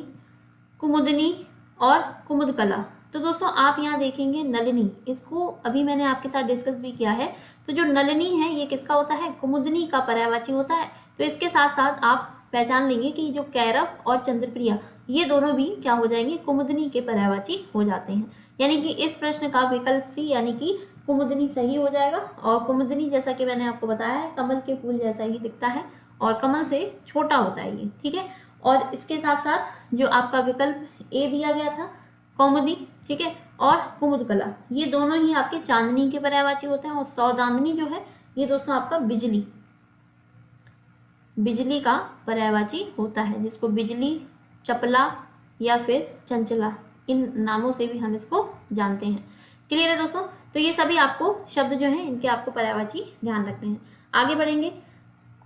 S1: कुमुदनी और कुमुदकला। तो दोस्तों आप यहाँ देखेंगे नलिनी, इसको अभी मैंने आपके साथ डिस्कस भी किया है। तो जो नलिनी है ये किसका होता है, कुमुदनी का पर्यायवाची होता है। तो इसके साथ साथ आप पहचान लेंगे कि जो कैरव और चंद्रप्रिया ये दोनों भी क्या हो जाएंगे, कुमुदनी के पर्यायवाची हो जाते हैं। यानी कि इस प्रश्न का विकल्प सी यानी कि कुमुदनी सही हो जाएगा। और कुमुदनी जैसा कि मैंने आपको बताया है कमल के फूल जैसा ही दिखता है और कमल से छोटा होता है ये, ठीक है। और इसके साथ साथ जो आपका विकल्प ए दिया गया था कौमुदी, ठीक है, और कुमुदकला, ये दोनों ही आपके चांदनी के पर्यायवाची होते हैं। और सौदामिनी जो है ये दोस्तों आपका बिजली, बिजली का पर्यायवाची होता है, जिसको बिजली, चपला या फिर चंचला, इन नामों से भी हम इसको जानते हैं। क्लियर है दोस्तों। तो ये सभी आपको शब्द जो हैं इनके आपको पर्यायवाची ध्यान रखते हैं। आगे बढ़ेंगे,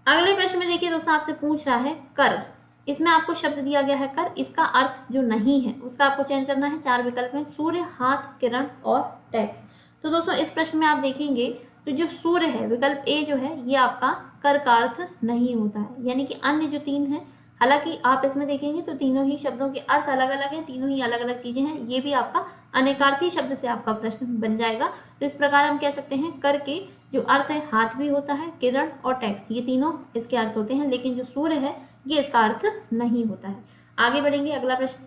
S1: अगले प्रश्न में देखिए दोस्तों आपसे पूछ रहा है कर। इसमें आपको शब्द दिया गया है कर, इसका अर्थ जो नहीं है उसका आपको चयन करना है। 4 विकल्प हैं, सूर्य, हाथ, किरण और टैक्स। तो दोस्तों इस प्रश्न में आप देखेंगे तो जो सूर्य है विकल्प ए जो है ये आपका कर का अर्थ नहीं होता है, यानी कि अन्य जो 3 हैं, हालांकि आप इसमें देखेंगे तो तीनों ही शब्दों के अर्थ अलग अलग हैं, तीनों ही अलग अलग चीजें हैं, ये भी आपका अनेकार्थी शब्द से आपका प्रश्न बन जाएगा। तो इस प्रकार हम कह सकते हैं कर के जो अर्थ है हाथ भी होता है, किरण और टैक्स, ये तीनों इसके अर्थ होते हैं, लेकिन जो सूर्य है ये इसका अर्थ नहीं होता है। आगे बढ़ेंगे, अगला प्रश्न।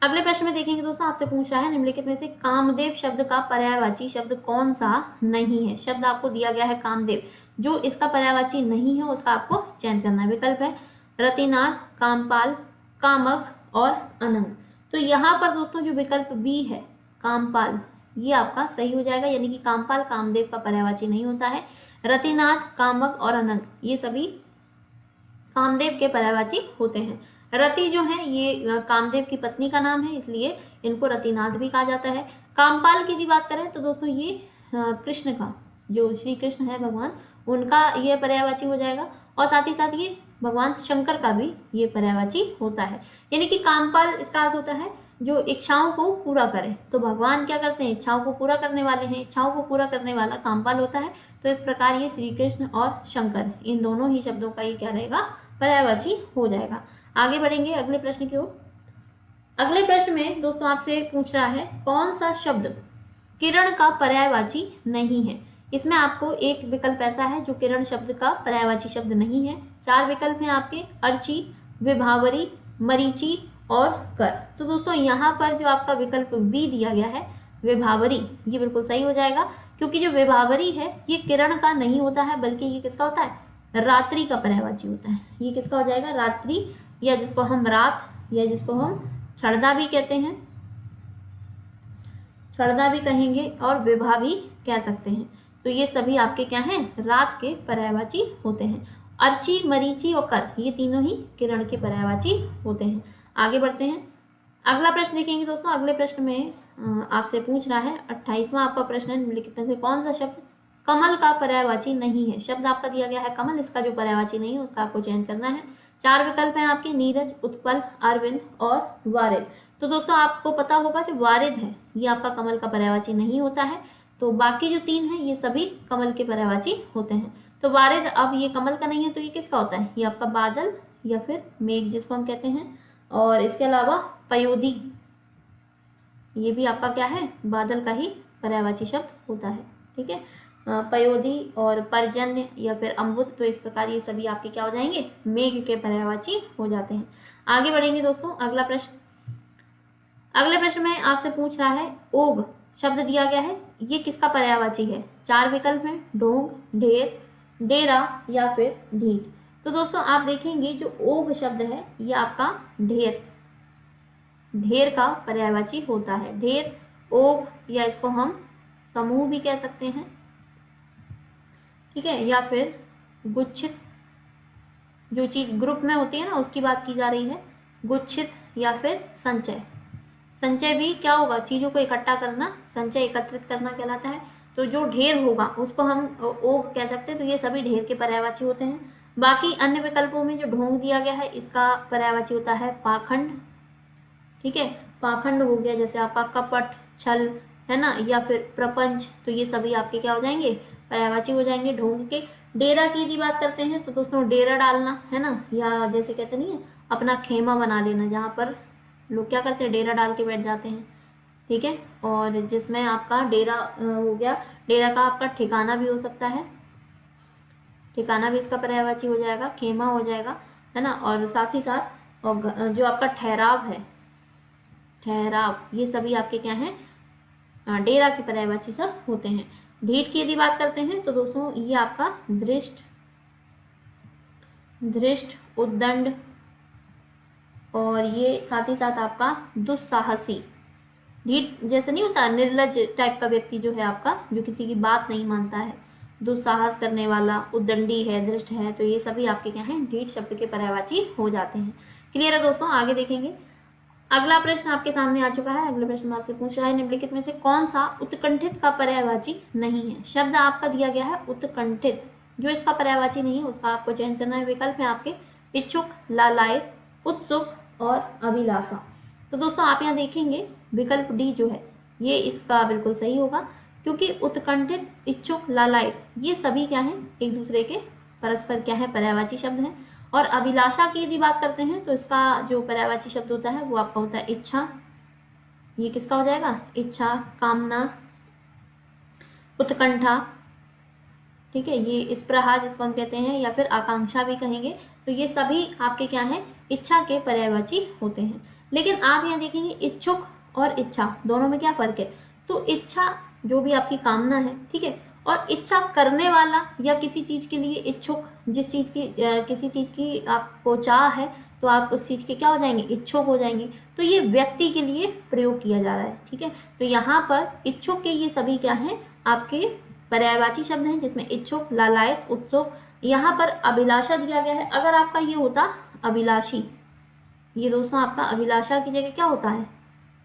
S1: अगले प्रश्न में देखेंगे दोस्तों, आपसे पूछ रहा है निम्नलिखित में से कामदेव शब्द का पर्यायवाची शब्द कौन सा नहीं है। शब्द आपको दिया गया है कामदेव, जो इसका पर्यायवाची नहीं है उसका आपको चयन करना है। विकल्प है रतिनाथ, कामपाल, कामक और अनंग। तो यहाँ पर दोस्तों जो विकल्प बी है कामपाल, ये आपका सही हो जाएगा, यानी कि कामपाल कामदेव का पर्यायवाची नहीं होता है। रतिनाथ, कामक और अनंग ये सभी कामदेव के पर्यायवाची होते हैं। रति जो है ये कामदेव की पत्नी का नाम है, इसलिए इनको रतिनाथ भी कहा जाता है। कामपाल की यदि बात करें तो दोस्तों ये कृष्ण का, जो श्री कृष्ण है भगवान, उनका ये पर्यायवाची हो जाएगा, और साथ ही साथ ये भगवान शंकर का भी ये पर्यायवाची होता है। यानी कि कामपाल इसका अर्थ होता है जो इच्छाओं को पूरा करे, तो भगवान क्या करते हैं, इच्छाओं को पूरा करने वाले हैं, इच्छाओं को पूरा करने वाला कामपाल होता है। तो इस प्रकार ये श्री कृष्ण और शंकर, इन दोनों ही शब्दों का ये क्या रहेगा, पर्यायवाची हो जाएगा। आगे बढ़ेंगे अगले प्रश्न की ओर। अगले प्रश्न में दोस्तों आपसे पूछ रहा है कौन सा शब्द किरण का पर्यायवाची नहीं है। इसमें आपको एक विकल्प ऐसा है जो किरण शब्द का पर्यायवाची शब्द नहीं है। 4 विकल्प हैं आपके, अर्ची, विभावरी, मरीचि और कर। तो दोस्तों यहाँ पर जो आपका विकल्प बी दिया गया है विभावरी, ये बिल्कुल सही हो जाएगा, क्योंकि जो विभावरी है ये किरण का नहीं होता है, बल्कि ये किसका होता है, रात्रि का पर्यायवाची होता है। ये किसका हो जाएगा, रात्रि, या जिसको हम रात या जिसको हम छड़दा भी कहते हैं, छड़दा भी कहेंगे और विभा भी कह सकते हैं। तो ये सभी आपके क्या हैं, रात के पर्यायवाची होते हैं। अर्ची, मरीचि और कर ये तीनों ही किरण के पर्यायवाची होते हैं। आगे बढ़ते हैं, अगला प्रश्न देखेंगे दोस्तों। अगले प्रश्न में आपसे पूछ रहा है 28वां आपका प्रश्न है, निम्नलिखित में से कौन सा शब्द कमल का पर्यायवाची नहीं है। शब्द आपका दिया गया है कमल, इसका जो पर्यायवाची नहीं है उसका आपको चयन करना है। 4 विकल्प हैं आपके, नीरज, उत्पल, अरविंद और वारिद। तो दोस्तों आपको पता होगा जो वारिद है ये आपका कमल का पर्यायवाची नहीं होता है, तो बाकी जो 3 हैं ये सभी कमल के पर्यायवाची होते हैं। तो वारिद अब ये कमल का नहीं है, तो ये किसका होता है, ये आपका बादल या फिर मेघ जिसको हम कहते हैं, और इसके अलावा पयोधी, ये भी आपका क्या है, बादल का ही पर्यायवाची शब्द होता है। ठीक है, पयोधी और पर्जन्य या फिर अम्बुद, तो इस प्रकार ये सभी आपके क्या हो जाएंगे, मेघ के पर्यायवाची हो जाते हैं। आगे बढ़ेंगे दोस्तों, अगला प्रश्न। अगले प्रश्न में आपसे पूछ रहा है ओग शब्द दिया गया है, ये किसका पर्यायवाची है। 4 विकल्प हैं, ढोंग, ढेर, डेरा या फिर ढीठ। तो दोस्तों आप देखेंगे जो ओग शब्द है ये आपका ढेर, ढेर का पर्यायवाची होता है। ढेर, ओग, या इसको हम समूह भी कह सकते हैं, ठीक है, या फिर गुच्छित, जो चीज ग्रुप में होती है ना उसकी बात की जा रही है, गुच्छित या फिर संचय। संचय भी क्या होगा, चीजों को इकट्ठा करना, संचय एकत्रित करना कहलाता है। तो जो ढेर होगा उसको हम ओग कह सकते हैं। तो ये सभी ढेर के पर्यायवाची होते हैं। बाकी अन्य विकल्पों में जो ढोंग दिया गया है इसका पर्यायवाची होता है पाखंड। ठीक है, पाखंड हो गया जैसे आपका कपट, छल, है ना, या फिर प्रपंच, तो ये सभी आपके क्या हो जाएंगे, पर्यायवाची हो जाएंगे ढोंग के। डेरा की यदि बात करते हैं तो दोस्तों डेरा डालना, है ना, या जैसे कहते नहीं है अपना खेमा बना लेना, जहाँ पर लोग क्या करते हैं, डेरा डाल के बैठ जाते हैं। ठीक है, और जिसमें आपका डेरा हो गया, डेरा का आपका ठिकाना भी हो सकता है, ठिकाना भी इसका पर्यायवाची हो जाएगा, खेमा हो जाएगा, है ना, और साथ ही साथ और जो आपका ठहराव है, ठहराव, ये सभी आपके क्या हैं, डेरा के पर्यायवाची सब होते हैं। ढीठ की यदि बात करते हैं तो दोस्तों ये आपका धृष्ट, धृष्ट, उद्दंड, और ये साथ ही साथ आपका दुस्साहसी। ढीठ जैसे नहीं होता, निर्लज टाइप का व्यक्ति जो है आपका, जो किसी की बात नहीं मानता है, दुस्साहस करने वाला, उद्दंडी है, धृष्ट है, तो ये सभी आपके क्या हैं, ढीठ शब्द के पर्यायवाची हो जाते हैं। क्लियर है दोस्तों, आगे देखेंगे। अगला प्रश्न आपके सामने आ चुका है। अगले प्रश्न में आपसे पूछ रहा है निम्नलिखित में से कौन सा उत्कंठित का पर्यायवाची नहीं है। शब्द आपका दिया गया है उत्कंठित, जो इसका पर्यायवाची नहीं है उसका आपको चयन करना है। विकल्प है आपके इच्छुक, लालायित, उत्सुक और अभिलाषा। तो दोस्तों आप यहाँ देखेंगे विकल्प डी जो है ये इसका बिल्कुल सही होगा, क्योंकि उत्कंठित, इच्छुक, लालायित ये सभी क्या हैं, एक दूसरे के परस्पर क्या है, पर्यायवाची शब्द हैं। और अभिलाषा की यदि बात करते हैं तो इसका जो पर्यायवाची शब्द होता है वो आपका होता है इच्छा। ये किसका हो जाएगा, इच्छा, कामना, उत्कंठा, ठीक है, ये स्पृहा जिसको हम कहते हैं, या फिर आकांक्षा भी कहेंगे। तो ये सभी आपके क्या हैं, इच्छा के पर्यायवाची होते हैं। लेकिन आप यहाँ देखेंगे इच्छुक और इच्छा दोनों में क्या फर्क है। तो इच्छा जो भी आपकी कामना है, ठीक है, और इच्छा करने वाला या किसी चीज़ के लिए इच्छुक, जिस चीज़ की किसी चीज़ की आपको चाह है तो आप उस चीज़ के क्या हो जाएंगे, इच्छुक हो जाएंगे। तो ये व्यक्ति के लिए प्रयोग किया जा रहा है, ठीक है। तो यहाँ पर इच्छुक के ये सभी क्या हैं, आपके पर्यायवाची शब्द हैं, जिसमें इच्छुक, लालायत, उत्सुक। यहाँ पर अभिलाषा दिया गया है, अगर आपका ये होता अभिलाषी, ये दोस्तों आपका अभिलाषा की जगह क्या होता है,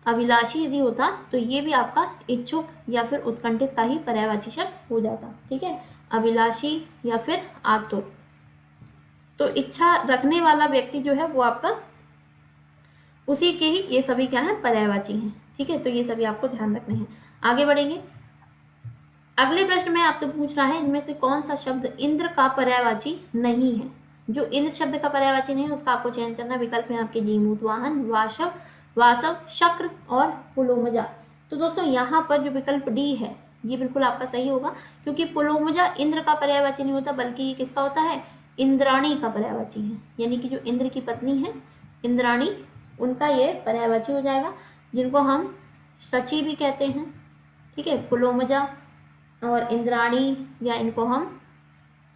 S1: अभिलाषी यदि होता तो ये भी आपका इच्छुक या फिर उत्कंठित का ही पर्यायवाची शब्द हो जाता, ठीक है, अभिलाषी या फिर आतुर। तो इच्छा रखने वाला व्यक्ति जो है वो आपका उसी के ही ये सभी क्या है, पर्यायवाची हैं, ठीक है। तो ये सभी आपको ध्यान रखने हैं। आगे बढ़ेंगे। अगले प्रश्न में आपसे पूछ रहा है इनमें से कौन सा शब्द इंद्र का पर्यायवाची नहीं है। जो इंद्र शब्द का पर्यायवाची नहीं है उसका आपको चयन करना। विकल्प है आपके जीमूत, वाहन, वाशव, वासव, शक्र और पुलोमजा। तो दोस्तों यहाँ पर जो विकल्प डी है ये बिल्कुल आपका सही होगा, क्योंकि पुलोमजा इंद्र का पर्यायवाची नहीं होता, बल्कि ये किसका होता है, इंद्राणी का पर्यायवाची है। यानी कि जो इंद्र की पत्नी है इंद्राणी, उनका ये पर्यायवाची हो जाएगा, जिनको हम सची भी कहते हैं, ठीक है, पुलोमजा और इंद्राणी, या इनको हम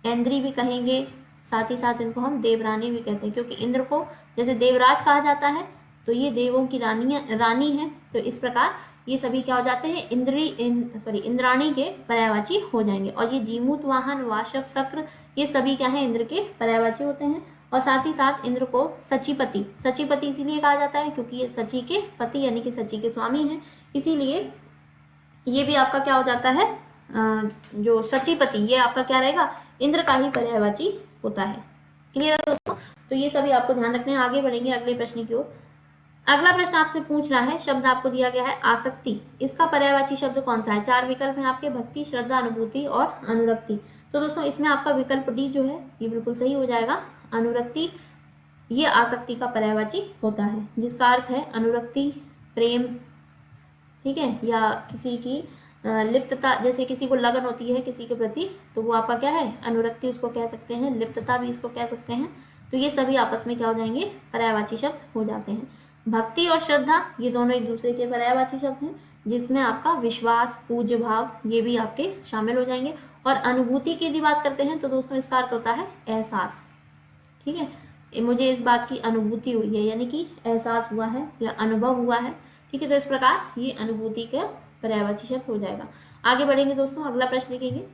S1: ऐन्द्री भी कहेंगे, साथ ही साथ इनको हम देवरानी भी कहते हैं, क्योंकि इंद्र को जैसे देवराज कहा जाता है तो ये देवों की रानी है। तो इस प्रकार ये सभी क्या हो जाते हैं, इंद्राणी के पर्यायवाची हो जाएंगे। और ये जीमूत, वाहन, वाशव, शक्र ये सभी क्या है, इंद्र के पर्यायवाची होते हैं। और साथ ही साथ इंद्र को सचीपति, सचीपति इसीलिए कहा जाता है क्योंकि ये सची के पति यानी कि सची के स्वामी हैं, इसीलिए ये भी आपका क्या हो जाता है, जो सचीपति ये आपका क्या रहेगा, इंद्र का ही पर्यायवाची होता है। क्लियर है दोस्तों। तो ये सभी आपको ध्यान रखना है। आगे बढ़ेंगे अगले प्रश्न की ओर। अगला प्रश्न आपसे पूछ रहा है, शब्द आपको दिया गया है आसक्ति, इसका पर्यायवाची शब्द कौन सा है। 4 विकल्प हैं आपके, भक्ति, श्रद्धा, अनुभूति और अनुरक्ति। तो दोस्तों इसमें आपका विकल्प डी जो है ये बिल्कुल सही हो जाएगा। अनुरक्ति ये आसक्ति का पर्यायवाची होता है, जिसका अर्थ है अनुरक्ति, प्रेम, ठीक है, या किसी की लिप्तता, जैसे किसी को लगन होती है किसी के प्रति तो वो आपका क्या है, अनुरक्ति उसको कह सकते हैं, लिप्तता भी इसको कह सकते हैं। तो ये सभी आपस में क्या हो जाएंगे, पर्यायवाची शब्द हो जाते हैं। भक्ति और श्रद्धा ये दोनों एक दूसरे के पर्यायवाची शब्द हैं, जिसमें आपका विश्वास, पूज्य भाव ये भी आपके शामिल हो जाएंगे। और अनुभूति की यदि बात करते हैं तो दोस्तों इसका अर्थ होता है एहसास, ठीक है, मुझे इस बात की अनुभूति हुई है, यानी कि एहसास हुआ है या अनुभव हुआ है, ठीक है। तो इस प्रकार ये अनुभूति का पर्यायवाची शब्द हो जाएगा। आगे बढ़ेंगे दोस्तों, अगला प्रश्न देखेंगे।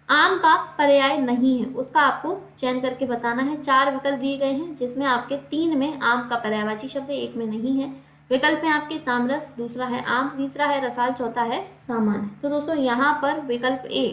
S1: आम का पर्याय नहीं है उसका आपको चयन करके बताना है। 4 विकल्प दिए गए हैं, जिसमें आपके 3 में आम का पर्यायवाची शब्द है, 1 में नहीं है। विकल्प है आपके तामरस, दूसरा है आम, तीसरा है रसाल, चौथा है सामान्य। तो दोस्तों यहाँ पर विकल्प ए,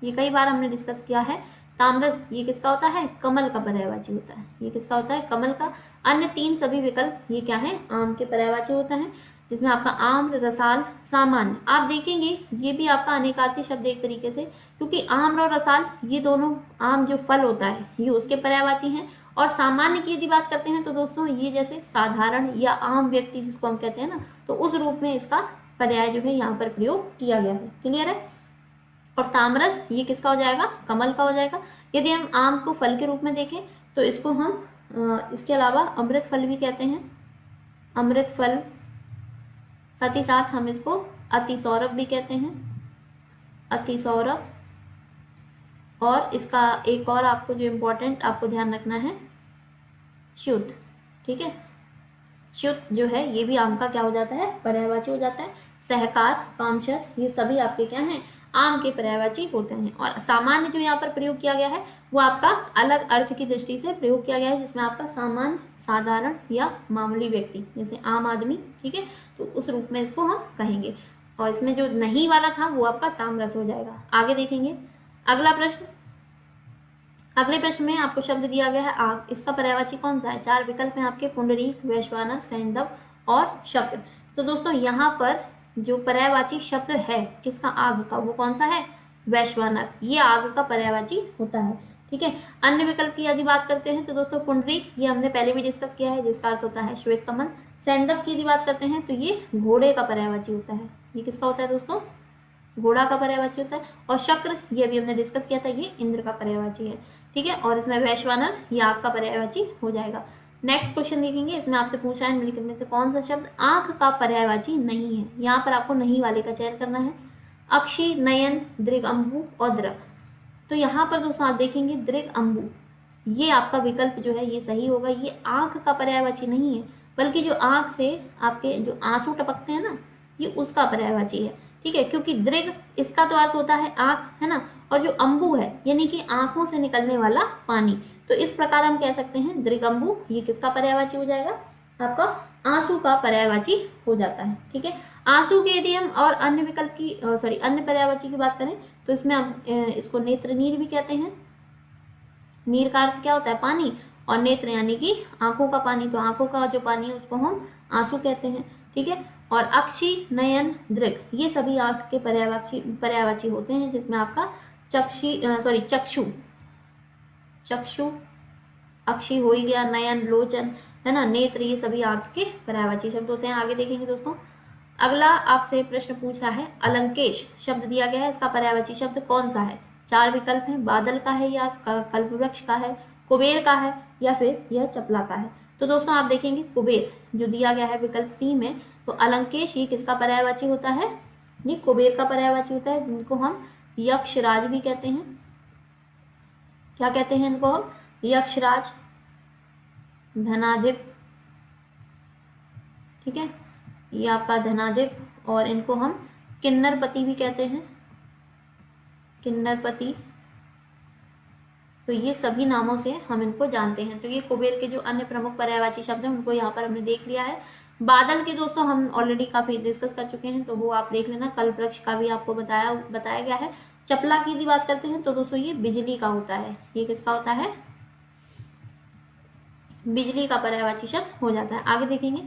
S1: ये कई बार हमने डिस्कस किया है, तामरस ये किसका होता है, कमल का पर्यायवाची होता है, ये किसका होता है, कमल का। अन्य 3 सभी विकल्प ये क्या है, आम के पर्यायवाची होता है, जिसमें आपका आम्र, रसाल, सामान्य। आप देखेंगे ये भी आपका अनेकार्थी शब्द एक तरीके से, क्योंकि आम्र और रसाल ये दोनों, आम जो फल होता है ये उसके पर्यायवाची हैं। और सामान्य की यदि बात करते हैं तो दोस्तों ये जैसे साधारण या आम व्यक्ति जिसको हम कहते हैं ना, तो उस रूप में इसका पर्याय जो है यहाँ पर प्रयोग किया गया है। क्लियर है। और तामरस ये किसका हो जाएगा, कमल का हो जाएगा। यदि हम आम को फल के रूप में देखें तो इसको हम इसके अलावा अमृत फल भी कहते हैं, अमृत फल। साथ ही साथ हम इसको अतिसौरभ भी कहते हैं, अतिसौरभ। और इसका एक और आपको जो इम्पोर्टेंट आपको ध्यान रखना है, च्युत, ठीक है, च्युत जो है ये भी आम का क्या हो जाता है, पर्यायवाची हो जाता है। सहकार, कामशर ये सभी आपके क्या हैं, आम के पर्यायवाची होते हैं। और सामान्य जो यहाँ पर प्रयोग किया गया है वो आपका अलग अर्थ की दृष्टि से प्रयोग किया गया है, जिसमें आपका सामान्य, साधारण या मामूली व्यक्ति, जैसे आम आदमी, ठीक है, तो उस रूप में इसको हम कहेंगे। और इसमें जो नहीं वाला था वो आपका तामरस हो जाएगा। आगे देखेंगे अगला प्रश्न। अगले प्रश्न में आपको शब्द दिया गया है आग, इसका पर्यायवाची कौन सा है। 4 विकल्प हैं आपके, पुंडरीक, वैश्वानर, सैंधव और शक्र। तो दोस्तों यहाँ पर जो पर्यायवाची शब्द है किसका, आग का, वो कौन सा है, वैश्वानर, ये आग का पर्यायवाची होता है। ठीक है, अन्य विकल्प की यदि बात करते हैं तो दोस्तों पुंडरीक, ये हमने पहले भी डिस्कस किया है, जिसका अर्थ होता है श्वेत कमल। सैंडक की यदि बात करते हैं तो ये घोड़े का पर्यायवाची होता है। ये किसका होता है दोस्तों, घोड़ा का पर्यायवाची होता है। और शक्र, ये भी हमने डिस्कस किया था, ये इंद्र का पर्यायवाची है। ठीक है, और इसमें वैश्वानर ये आग का पर्यायवाची हो जाएगा। नेक्स्ट क्वेश्चन देखेंगे, इसमें आपसे पूछा है निम्नलिखित में से कौन सा शब्द आंख का पर्यायवाची नहीं है। यहाँ पर आपको नहीं वाले का चयन करना है। अक्षी, नयन, दृग अम्बु और दृग। तो यहाँ पर दोस्तों आप देखेंगे दृग अम्बु, ये आपका विकल्प जो है ये सही होगा। ये आंख का पर्यायवाची नहीं है, बल्कि जो आंख से आपके जो आंसू टपकते हैं ना, ये उसका पर्यायवाची है। ठीक है, क्योंकि दृग इसका तो अर्थ होता है आंख, है ना, और जो अम्बु है यानी कि आंखों से निकलने वाला पानी, तो इस प्रकार हम कह सकते हैं दृगअम्बु ये किसका पर्यायवाची हो जाएगा, आपका आंसू का पर्यायवाची हो जाता है। ठीक है, आंसू के यदि हम और अन्य विकल्प की अन्य पर्यायवाची की बात करें तो इसमें हम इसको नेत्र नीर भी कहते हैं। नीर का अर्थ क्या होता है, पानी, और नेत्र यानी कि आंखों का पानी, तो आंखों का जो पानी है उसको हम आंसू कहते हैं। ठीक है, और अक्षी, नयन, दृग ये सभी आंख के पर्यायवाची होते हैं, जिसमें आपका चक्षु, चक्षु, अक्षी हो ही गया, नयन, लोचन, है ना, नेत्र, ये सभी आंख के पर्यायवाची शब्द होते हैं। आगे देखेंगे दोस्तों, अगला आपसे प्रश्न पूछा है, अलंकेश शब्द दिया गया है, इसका पर्यायवाची शब्द कौन सा है। 4 विकल्प हैं, बादल का है, या कल्पवृक्ष का है, कुबेर का है, या फिर यह चपला का है। तो दोस्तों आप देखेंगे कुबेर जो दिया गया है विकल्प सी में, तो अलंकेश ये किसका पर्यायवाची होता है, ये कुबेर का पर्यायवाची होता है, जिनको हम यक्षराज भी कहते हैं। क्या कहते हैं इनको हम, यक्षराज, धनाधिप। ठीक है, ये आपका धनाधिप, और इनको हम किन्नरपति भी कहते हैं, किन्नरपति। तो ये सभी नामों से हम इनको जानते हैं। तो ये कुबेर के जो अन्य प्रमुख पर्यायवाची शब्द हैं उनको यहाँ पर हमने देख लिया है। बादल के दोस्तों हम ऑलरेडी काफी डिस्कस कर चुके हैं, तो वो आप देख लेना, कल्पवृक्ष का भी आपको बताया गया है। चपला की यदि बात करते हैं तो दोस्तों ये बिजली का होता है। ये किसका होता है, बिजली का पर्यायवाची शब्द हो जाता है। आगे देखेंगे,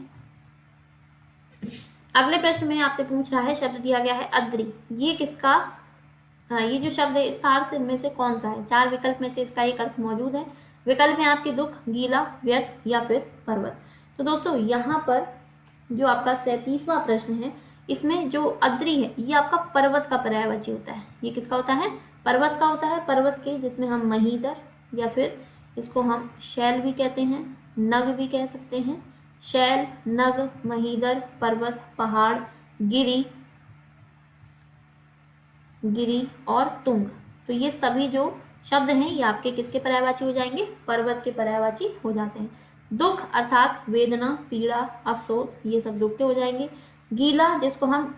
S1: अगले प्रश्न में आपसे पूछ रहा है, शब्द दिया गया है अद्रि, ये किसका, ये जो शब्द है इसका अर्थ इनमें से कौन सा है। 4 विकल्प में से इसका एक अर्थ मौजूद है। विकल्प में आपके दुख, गीला, व्यर्थ, या फिर पर्वत। तो दोस्तों यहाँ पर जो आपका 37वां प्रश्न है, इसमें जो अद्रि है ये आपका पर्वत का पर्यायवाची होता है। ये किसका होता है, पर्वत का होता है, पर्वत के, जिसमें हम महीधर, या फिर इसको हम शैल भी कहते हैं, नग भी कह सकते हैं। शैल, नग, महीधर, पर्वत, पहाड़, गिरी और तुंग। तो ये सभी जो शब्द हैं ये आपके किसके पर्यायवाची हो जाएंगे, पर्वत के पर्यायवाची हो जाते हैं। दुख अर्थात वेदना, पीड़ा, अफसोस, ये सब दुख के हो जाएंगे। गीला जिसको हम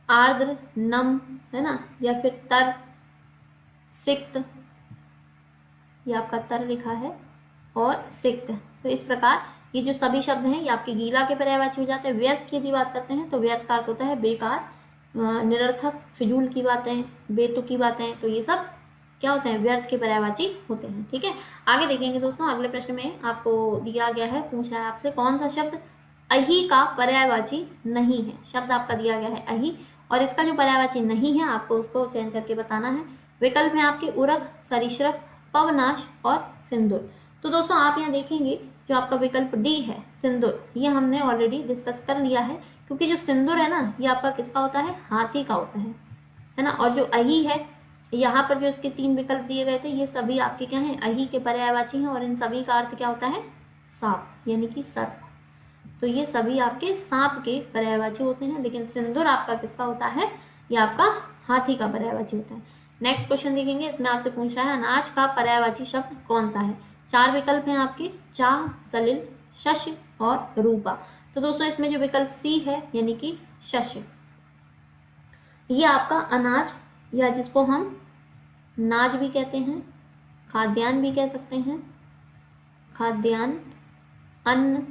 S1: आर्द्र, नम, है ना, या फिर तर, सिक्त, ये आपका तर लिखा है, और सिक्त। तो इस प्रकार ये जो सभी शब्द हैं ये आपके गीला के पर्यायवाची हो जाते हैं। व्यर्थ की यदि बात करते हैं तो व्यर्थ का अर्थ होता है बेकार, निरर्थक, फिजूल की बातें, बेतुकी बातें। तो ये सब क्या होते हैं, व्यर्थ के पर्यायवाची होते हैं। ठीक है, आगे देखेंगे दोस्तों, अगले प्रश्न में आपको दिया गया है, पूछ रहा है आपसे कौन सा शब्द अहि का पर्यायवाची नहीं है। शब्द आपका दिया गया है अहि, और इसका जो पर्यायवाची नहीं है आपको उसको चयन करके बताना है। विकल्प में आपके उरग, सरीसृप, पवनाश और सिंदूर। तो दोस्तों आप यहाँ देखेंगे जो आपका विकल्प डी है सिंदूर, ये हमने ऑलरेडी डिस्कस कर लिया है, क्योंकि जो सिंदूर है ना ये आपका किसका होता है, हाथी का होता है ना। और जो अहि है, यहाँ पर जो इसके 3 विकल्प दिए गए थे ये सभी आपके क्या हैं, अहि के पर्यायवाची हैं, और इन सभी का अर्थ क्या होता है, सांप, यानी कि सर्प। तो ये सभी आपके सांप के पर्यायवाची होते हैं, लेकिन सिंदूर आपका किसका होता है, ये आपका हाथी का पर्यायवाची होता है। नेक्स्ट क्वेश्चन देखेंगे, इसमें आपसे पूछ रहा है अनाज का पर्यायवाची शब्द कौन सा है। 4 विकल्प हैं आपके, चाह, सलिल, शस्य और रूपा। तो दोस्तों इसमें जो विकल्प सी है यानी कि शस्य, ये आपका अनाज, या जिसको हम नाज भी कहते हैं, खाद्यान्न भी कह सकते हैं, खाद्यान्न, अन्न,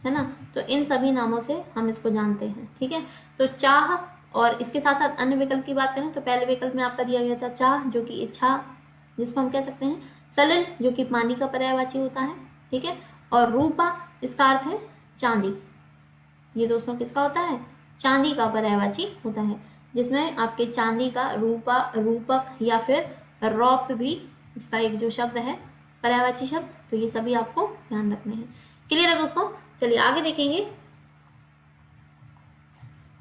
S1: है ना। तो इन सभी नामों से हम इसको जानते हैं। ठीक है, तो चाह, और इसके साथ साथ अन्य विकल्प की बात करें तो पहले विकल्प में आपका दिया गया था चाह, जो कि इच्छा, जिसको हम कह सकते हैं, सलिल जो कि पानी का पर्यायवाची होता है। ठीक है, और रूपा इसका अर्थ है चांदी। ये दोस्तों किसका होता है, चांदी का पर्यायवाची होता है, जिसमें आपके चांदी का रूपक या फिर रौप भी इसका एक जो शब्द है पर्यायवाची शब्द। तो ये सभी आपको ध्यान रखने हैं। क्लियर है दोस्तों? चलिए आगे देखेंगे।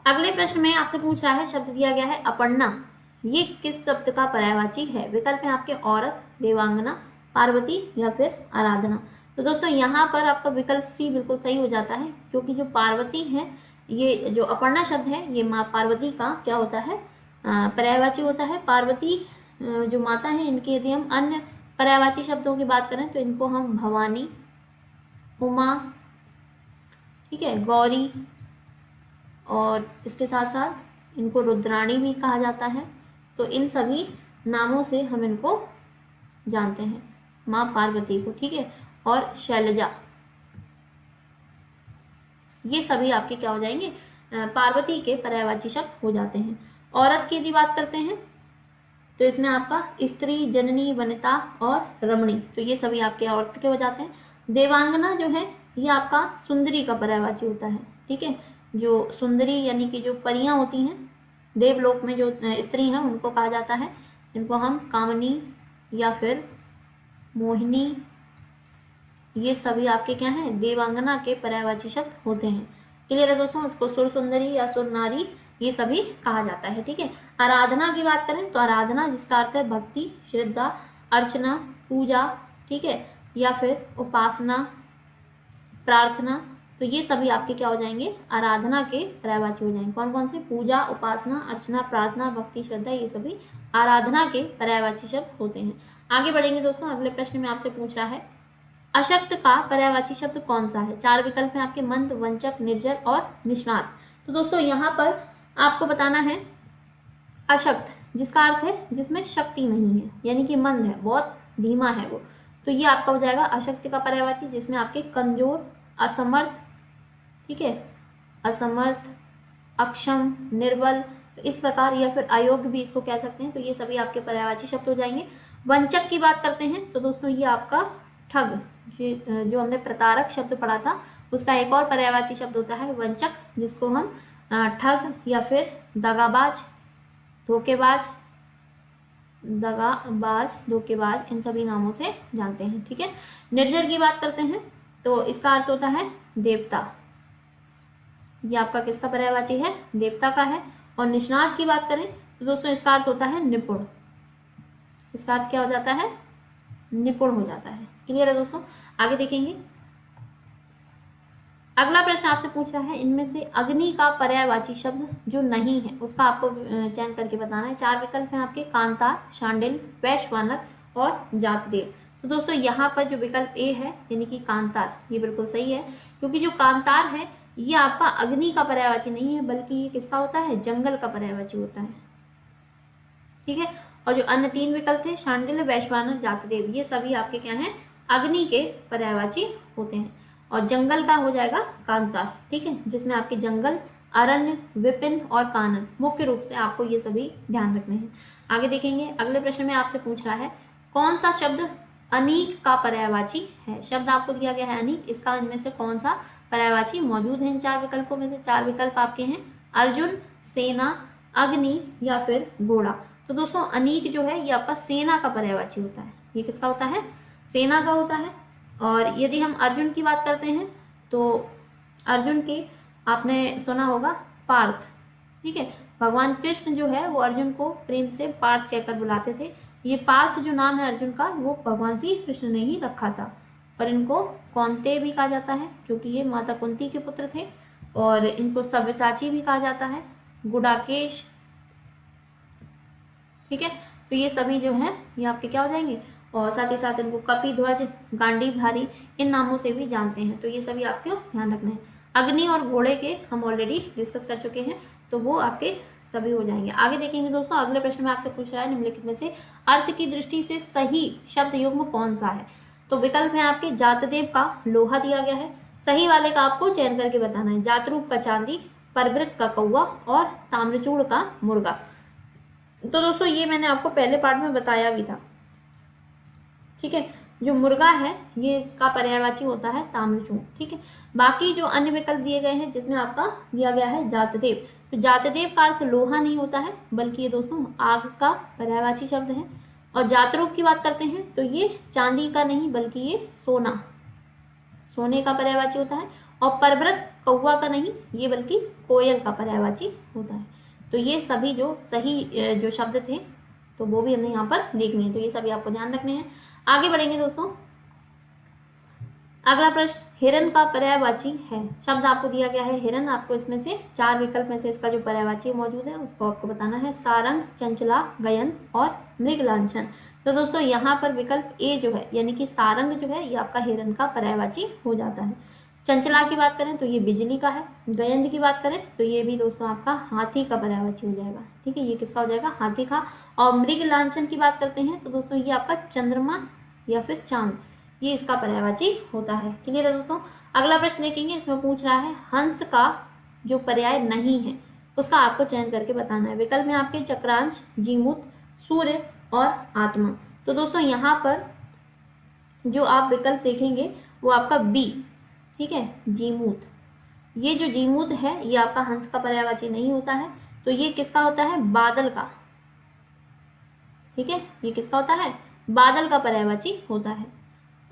S1: अगले प्रश्न में आपसे पूछ रहा है, शब्द दिया गया है अपर्णा, ये किस शब्द का पर्यायवाची है? विकल्प है आपके औरत, देवांगना, पार्वती या फिर आराधना। तो दोस्तों यहाँ पर आपका विकल्प सी बिल्कुल सही हो जाता है, क्योंकि जो पार्वती है, ये जो अपर्णा शब्द है ये माँ पार्वती का क्या होता है, पर्यायवाची होता है। पार्वती जो माता है, इनके यदि हम अन्य पर्यायवाची शब्दों की बात करें तो इनको हम भवानी, उमा, ठीक है, गौरी, और इसके साथ साथ इनको रुद्राणी भी कहा जाता है। तो इन सभी नामों से हम इनको जानते हैं, माँ पार्वती को, ठीक है, और शैलजा, ये सभी आपके क्या हो जाएंगे, पार्वती के पर्यायवाची शब्द हो जाते हैं। औरत की यदि बात करते हैं तो इसमें आपका स्त्री, जननी, वनिता और रमणी, तो ये सभी आपके औरत के हो जाते हैं। देवांगना जो है ये आपका सुंदरी का पर्यायवाची होता है, ठीक है, जो सुंदरी यानी कि जो परियां होती हैं, देवलोक में जो स्त्री हैं उनको कहा जाता है, जिनको हम कामनी या फिर मोहिनी, ये सभी आपके क्या हैं, देवांगना के पर्यायवाची शब्द होते हैं। क्लियर है दोस्तों? उसको सुर सुंदरी या सुर नारी ये सभी कहा जाता है, ठीक है। आराधना की बात करें तो आराधना जिसका अर्थ है भक्ति, श्रद्धा, अर्चना, पूजा, ठीक है, या फिर उपासना, प्रार्थना, तो ये सभी आपके क्या हो जाएंगे, आराधना के पर्यायवाची हो जाएंगे। कौन कौन से? पूजा, उपासना, अर्चना, प्रार्थना, भक्ति, श्रद्धा, ये सभी आराधना के पर्यायवाची शब्द होते हैं। आगे बढ़ेंगे दोस्तों। अगले प्रश्न में आपसे पूछ रहा है, अशक्त का पर्यायवाची शब्द कौन सा है? 4 विकल्प हैं आपके, मंद, वंचक, निर्जर और निष्णात। तो दोस्तों यहाँ पर आपको बताना है अशक्त, जिसका अर्थ है जिसमें शक्ति नहीं है, यानी कि मंद है, बहुत धीमा है वो, तो ये आपका हो जाएगा अशक्त का पर्यायवाची, जिसमें आपके कमजोर, असमर्थ, ठीक है, असमर्थ, अक्षम, निर्बल, तो इस प्रकार, या फिर अयोग्य भी इसको कह सकते हैं। तो ये सभी आपके पर्यायवाची शब्द हो जाएंगे। वंचक की बात करते हैं तो दोस्तों ये आपका ठग, जो हमने प्रतारक शब्द पढ़ा था उसका एक और पर्यायवाची शब्द होता है वंचक, जिसको हम ठग या फिर दगाबाज, धोखेबाज, धोखेबाज, इन सभी नामों से जानते हैं, ठीक है। निर्जर की बात करते हैं तो इसका अर्थ होता है देवता, ये आपका किसका पर्यायवाची है? देवता का है। और निष्णात की बात करें तो दोस्तों इसका अर्थ होता है निपुण, इसका अर्थ क्या हो जाता है? निपुण हो जाता है। क्लियर है दोस्तों? आगे देखेंगे। अगला प्रश्न आपसे पूछ रहा है, इनमें से अग्नि का पर्यायवाची शब्द जो नहीं है उसका आपको चयन करके बताना है। 4 विकल्प हैं आपके, कांतार, शांडिल, वैश्वानर और जातदेव। तो दोस्तों यहाँ पर जो विकल्प ए है यानी कि कांतार, ये बिल्कुल सही है, क्योंकि जो कांतार है ये आपका अग्नि का पर्यायवाची नहीं है, बल्कि ये किसका होता है? जंगल का पर्यायवाची होता है, ठीक है। और जो अन्य 3 विकल्प थे, शांडिल्य, वैश्वानर, जातदेव, ये सभी आपके क्या हैं? अग्नि के पर्यायवाची होते हैं। और जंगल का हो जाएगा कांतार, ठीक है, जिसमें आपके जंगल, अरण्य, विपिन और कानन, मुख्य रूप से आपको ये सभी ध्यान रखने हैं। आगे देखेंगे। अगले प्रश्न में आपसे पूछ रहा है, कौन सा शब्द अनीक का पर्यायवाची है? शब्द आपको दिया गया है अनीक, इसका इनमें से कौन सा पर्यायवाची मौजूद है? इन 4 विकल्पों में से 4 विकल्प आपके हैं, अर्जुन, सेना, अग्नि या फिर घोड़ा। तो दोस्तों अनीक जो है ये आपका सेना का पर्यायवाची होता है। ये किसका होता है? सेना का होता है। और यदि हम अर्जुन की बात करते हैं तो अर्जुन की आपने सुना होगा पार्थ, ठीक है, भगवान कृष्ण जो है वो अर्जुन को प्रेम से पार्थ कहकर बुलाते थे। ये पार्थ जो नाम है अर्जुन का वो भगवान श्री कृष्ण ने ही रखा था। और इनको कौंते भी कहा जाता है, क्योंकि ये माता कुंती के पुत्र थे। और इनको सव्यसाची भी कहा जाता है, गुडाकेश, ठीक है। तो ये सभी जो हैं ये आपके क्या हो जाएंगे? और साथ ही साथ इनको कपिध्वज, गांडीवधारी, इन नामों से भी जानते हैं। तो ये सभी आपको ध्यान रखना है। अग्नि और घोड़े के हम ऑलरेडी डिस्कस कर चुके हैं, तो वो आपके सभी हो जाएंगे। आगे देखेंगे दोस्तों। अगले प्रश्न में आपसे पूछ रहा है, निम्नलिखित में से अर्थ की दृष्टि से सही शब्द युग्म कौन सा है? तो विकल्प है आपके, जातदेव का लोहा दिया गया है, सही वाले का आपको चयन करके बताना है। जातरूप का चांदी, परवृत्त का कौवा और ताम्रचूड़ का मुर्गा। तो दोस्तों ये मैंने आपको पहले पार्ट में बताया भी था, ठीक है। जो मुर्गा है ये इसका पर्यायवाची होता है ताम्रचूर्ण। ठीक है, बाकी जो अन्य विकल्प दिए गए हैं जिसमें आपका दिया गया है जातदेव, तो जातदेव का अर्थ लोहा नहीं होता है बल्कि ये दोस्तों आग का पर्यायवाची शब्द है। और जातरूप की बात करते हैं तो ये चांदी का नहीं बल्कि ये सोना, सोने का पर्यायवाची होता है। और परव्रत कौवा का नहीं ये बल्कि कोयल का पर्यायवाची होता है। तो ये सभी जो सही जो शब्द थे तो वो भी हमने यहाँ पर देखनी है, तो ये सभी आपको ध्यान रखने हैं। आगे बढ़ेंगे दोस्तों, अगला प्रश्न, हिरन का पर्यायवाची है। शब्द आपको दिया गया है हिरन, आपको इसमें से 4 विकल्प में से इसका जो पर्यायवाची मौजूद है उसको आपको बताना है। सारंग, चंचला, गयंत और मृगलांछन। तो दोस्तों यहाँ पर विकल्प ए जो है यानी कि सारंग जो है ये आपका हिरन का पर्यायवाची हो जाता है। चंचला की बात करें तो ये बिजली का है। गयंत की बात करें तो ये भी दोस्तों आपका हाथी का पर्यायवाची हो जाएगा। ठीक है, ये किसका हो जाएगा, हाथी का। और मृग लांछन की बात करते हैं तो दोस्तों ये आपका चंद्रमा या फिर चांद, ये इसका पर्यायवाची होता है। क्लियर है दोस्तों। अगला प्रश्न देखेंगे, इसमें पूछ रहा है हंस का जो पर्याय नहीं है उसका आपको चयन करके बताना है। विकल्प में आपके चक्रांश, जीमूत, सूर्य और आत्मा। तो दोस्तों यहाँ पर जो आप विकल्प देखेंगे वो आपका बी, ठीक है, जीमूत। ये जो जीमूत है ये आपका हंस का पर्यायवाची नहीं होता है, तो ये किसका होता है, बादल का। ठीक है, ये किसका होता है, बादल का पर्यायवाची होता है।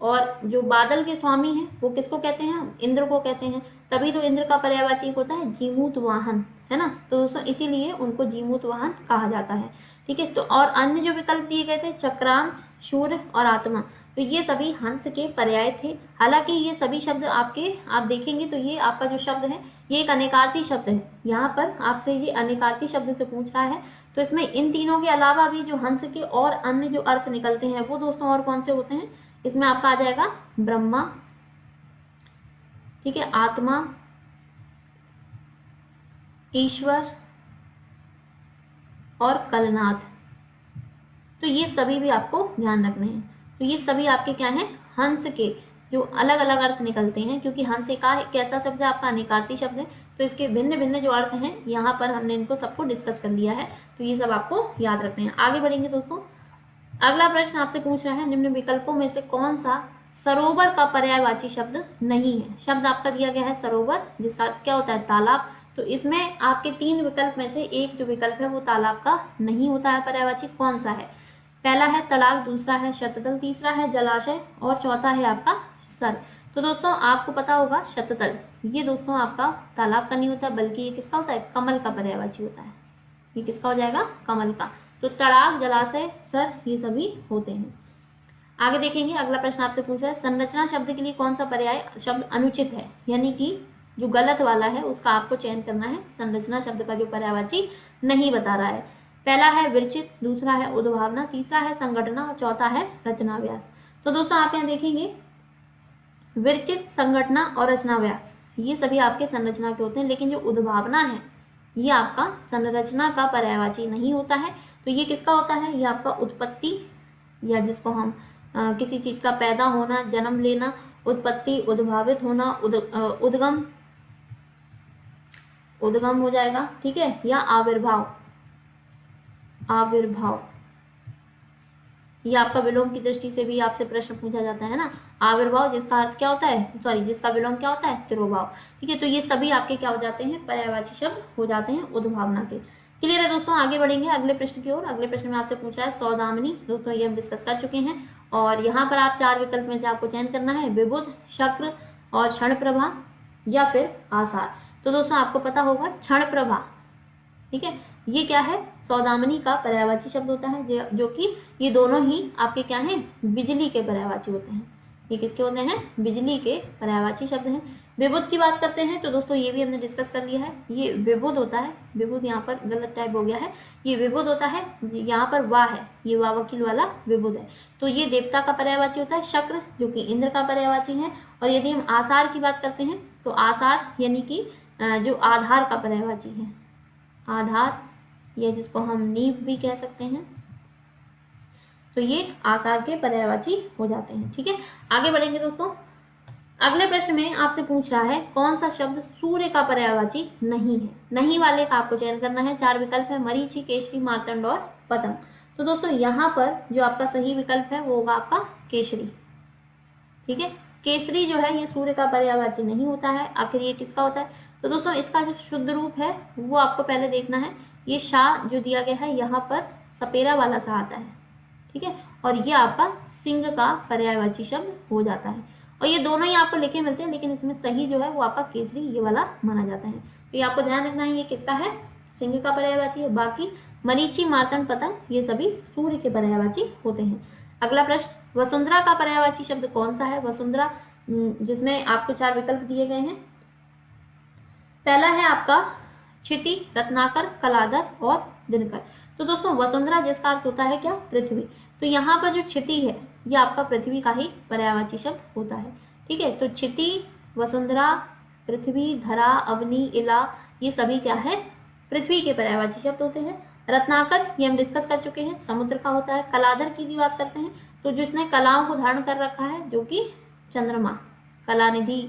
S1: और जो बादल के स्वामी हैं वो किसको कहते हैं, हम इंद्र को कहते हैं। तभी तो इंद्र का पर्यायवाची होता है जीमूत वाहन, है ना। तो दोस्तों इसीलिए उनको जीमूत वाहन कहा जाता है। ठीक है, तो और अन्य जो विकल्प दिए गए थे चक्रांश, सूर्य और आत्मा, तो ये सभी हंस के पर्याय थे। हालांकि ये सभी शब्द आपके आप देखेंगे तो ये आपका जो शब्द है ये एक अनेकार्थी शब्द है। यहाँ पर आपसे ये अनेकार्थी शब्द से पूछ रहा है, तो इसमें इन तीनों के अलावा भी जो हंस के और अन्य जो अर्थ निकलते हैं वो दोस्तों और कौन से होते हैं, इसमें आपका आ जाएगा ब्रह्मा, ठीक है, आत्मा, ईश्वर और कलनाथ। तो ये सभी भी आपको ध्यान रखने हैं। तो ये सभी आपके क्या हैं, हंस के जो अलग अलग अर्थ निकलते हैं, क्योंकि हंस एक कैसा शब्द है, आपका अनेकार्थी शब्द है। तो इसके भिन्न भिन्न जो अर्थ हैं यहाँ पर हमने इनको सबको डिस्कस कर लिया है। तो ये सब आपको याद रखने हैं। आगे बढ़ेंगे दोस्तों, अगला प्रश्न आपसे पूछ रहा है निम्न विकल्पों में से कौन सा सरोवर का पर्यायवाची शब्द नहीं है। शब्द आपका दिया गया है सरोवर, जिसका अर्थ क्या होता है, तालाब। तो इसमें आपके 3 विकल्प में से एक जो विकल्प है वो तालाब का नहीं होता है पर्यायवाची। कौन सा है, पहला है तड़ाग, दूसरा है शततल, तीसरा है जलाशय और चौथा है आपका सर। तो दोस्तों आपको पता होगा शततल, ये दोस्तों आपका तालाब का नहीं होता बल्कि ये किसका होता है, कमल का पर्यायवाची होता है। ये किसका हो जाएगा, कमल का। तो तड़ाग, जलाशय, सर ये सभी होते हैं। आगे देखेंगे, अगला प्रश्न आपसे पूछ रहा है संरचना शब्द के लिए कौन सा पर्याय शब्द अनुचित है, यानी कि जो गलत वाला है उसका आपको चयन करना है। संरचना शब्द का जो पर्यायवाची नहीं बता रहा है, पहला है विरचित, दूसरा है उद्भावना, तीसरा है संगठना और चौथा है रचनाव्यास। तो दोस्तों आप यहाँ देखेंगे विरचित, संगठना और रचनाव्यास ये सभी आपके संरचना के होते हैं, लेकिन जो उद्भावना है ये आपका संरचना का पर्यायवाची नहीं होता है। तो ये किसका होता है, ये आपका उत्पत्ति, या जिसको हम किसी चीज का पैदा होना, जन्म लेना, उत्पत्ति, उद्भावित होना, उद्गम, उद्गम हो जाएगा, ठीक है, या आविर्भाव, आविर्भाव। ये आपका विलोम की दृष्टि से भी आपसे प्रश्न पूछा जाता है ना, आविर्भाव जिसका अर्थ क्या होता है, सॉरी जिसका विलोम क्या होता है, तिरोभाव। ठीक है, तो ये सभी आपके क्या हो जाते हैं, पर्यायवाची शब्द हो जाते हैं उद्भावना के। क्लियर है दोस्तों। आगे बढ़ेंगे अगले प्रश्न की ओर। अगले प्रश्न में आपसे पूछा है सौदामिनी, दोस्तों ये हम डिस्कस कर चुके हैं। और यहाँ पर आप 4 विकल्प में से आपको चयन करना है, विबुध, शक्र और क्षण प्रभा या फिर आसार। तो दोस्तों आपको पता होगा क्षण प्रभा, ठीक है, ये क्या है, सौदामिनी का पर्यायवाची शब्द होता है, जो कि ये दोनों ही आपके क्या हैं, बिजली के पर्यायवाची होते हैं। ये किसके होते हैं, बिजली के पर्यायवाची शब्द हैं। विबुध की बात करते हैं तो दोस्तों ये भी हमने डिस्कस कर लिया है, ये विबुध होता है, विबुध यहाँ पर गलत टाइप हो गया है, ये विबुध होता है, यहाँ पर वाह है, ये वाह वकील वाला विबुध है। तो ये देवता का पर्यायवाची होता है, शक्र जो कि इंद्र का पर्यायवाची है। और यदि हम आसार की बात करते हैं तो आसार यानी कि जो आधार का पर्यायवाची है, आधार या जिसको हम नींव भी कह सकते हैं, तो ये आसार के पर्यायवाची हो जाते हैं। ठीक है, आगे बढ़ेंगे दोस्तों। अगले प्रश्न में आपसे पूछ रहा है कौन सा शब्द सूर्य का पर्यायवाची नहीं है। नहीं वाले का आपको चयन करना है। 4 विकल्प है, मरीचि, केशरी, मार्तंड और पतंग। तो दोस्तों यहाँ पर जो आपका सही विकल्प है वो होगा आपका केशरी। ठीक है। केसरी जो है ये सूर्य का पर्यायवाची नहीं होता है। आखिर ये किसका होता है? तो दोस्तों इसका जो शुद्ध रूप है वो आपको पहले देखना है। ये शाह जो दिया गया है यहाँ पर सपेरा वाला सा आता है, ठीक है, और ये आपका सिंह का पर्यायवाची शब्द हो जाता है। और ये दोनों ही आपको लिखे मिलते हैं, लेकिन इसमें सही जो है वो आपका केसरी ये वाला माना जाता है। तो ये आपको ध्यान रखना है, ये किसका है? सिंह का पर्यायवाची है। बाकी मरीचि, मार्तंड, पतंग ये सभी सूर्य के पर्यायवाची होते हैं। अगला प्रश्न, वसुंधरा का पर्यायवाची शब्द कौन सा है? वसुंधरा जिसमें आपको 4 विकल्प दिए गए हैं। पहला है आपका क्षिति, रत्नाकर, कलाधर और दिनकर। तो दोस्तों वसुंधरा जिसका अर्थ होता है क्या? पृथ्वी। तो यहाँ पर जो क्षिति है ये आपका पृथ्वी का ही पर्यायवाची शब्द होता है, ठीक है। तो क्षिति, वसुंधरा, पृथ्वी, धरा, अवनी, इला ये सभी क्या है? पृथ्वी के पर्यायवाची शब्द होते हैं। रत्नाकर ये हम डिस्कस कर चुके हैं, समुद्र का होता है। कलाधर की भी बात करते हैं, तो जिसने कलाओं को धारण कर रखा है, जो कि चंद्रमा, कलानिधि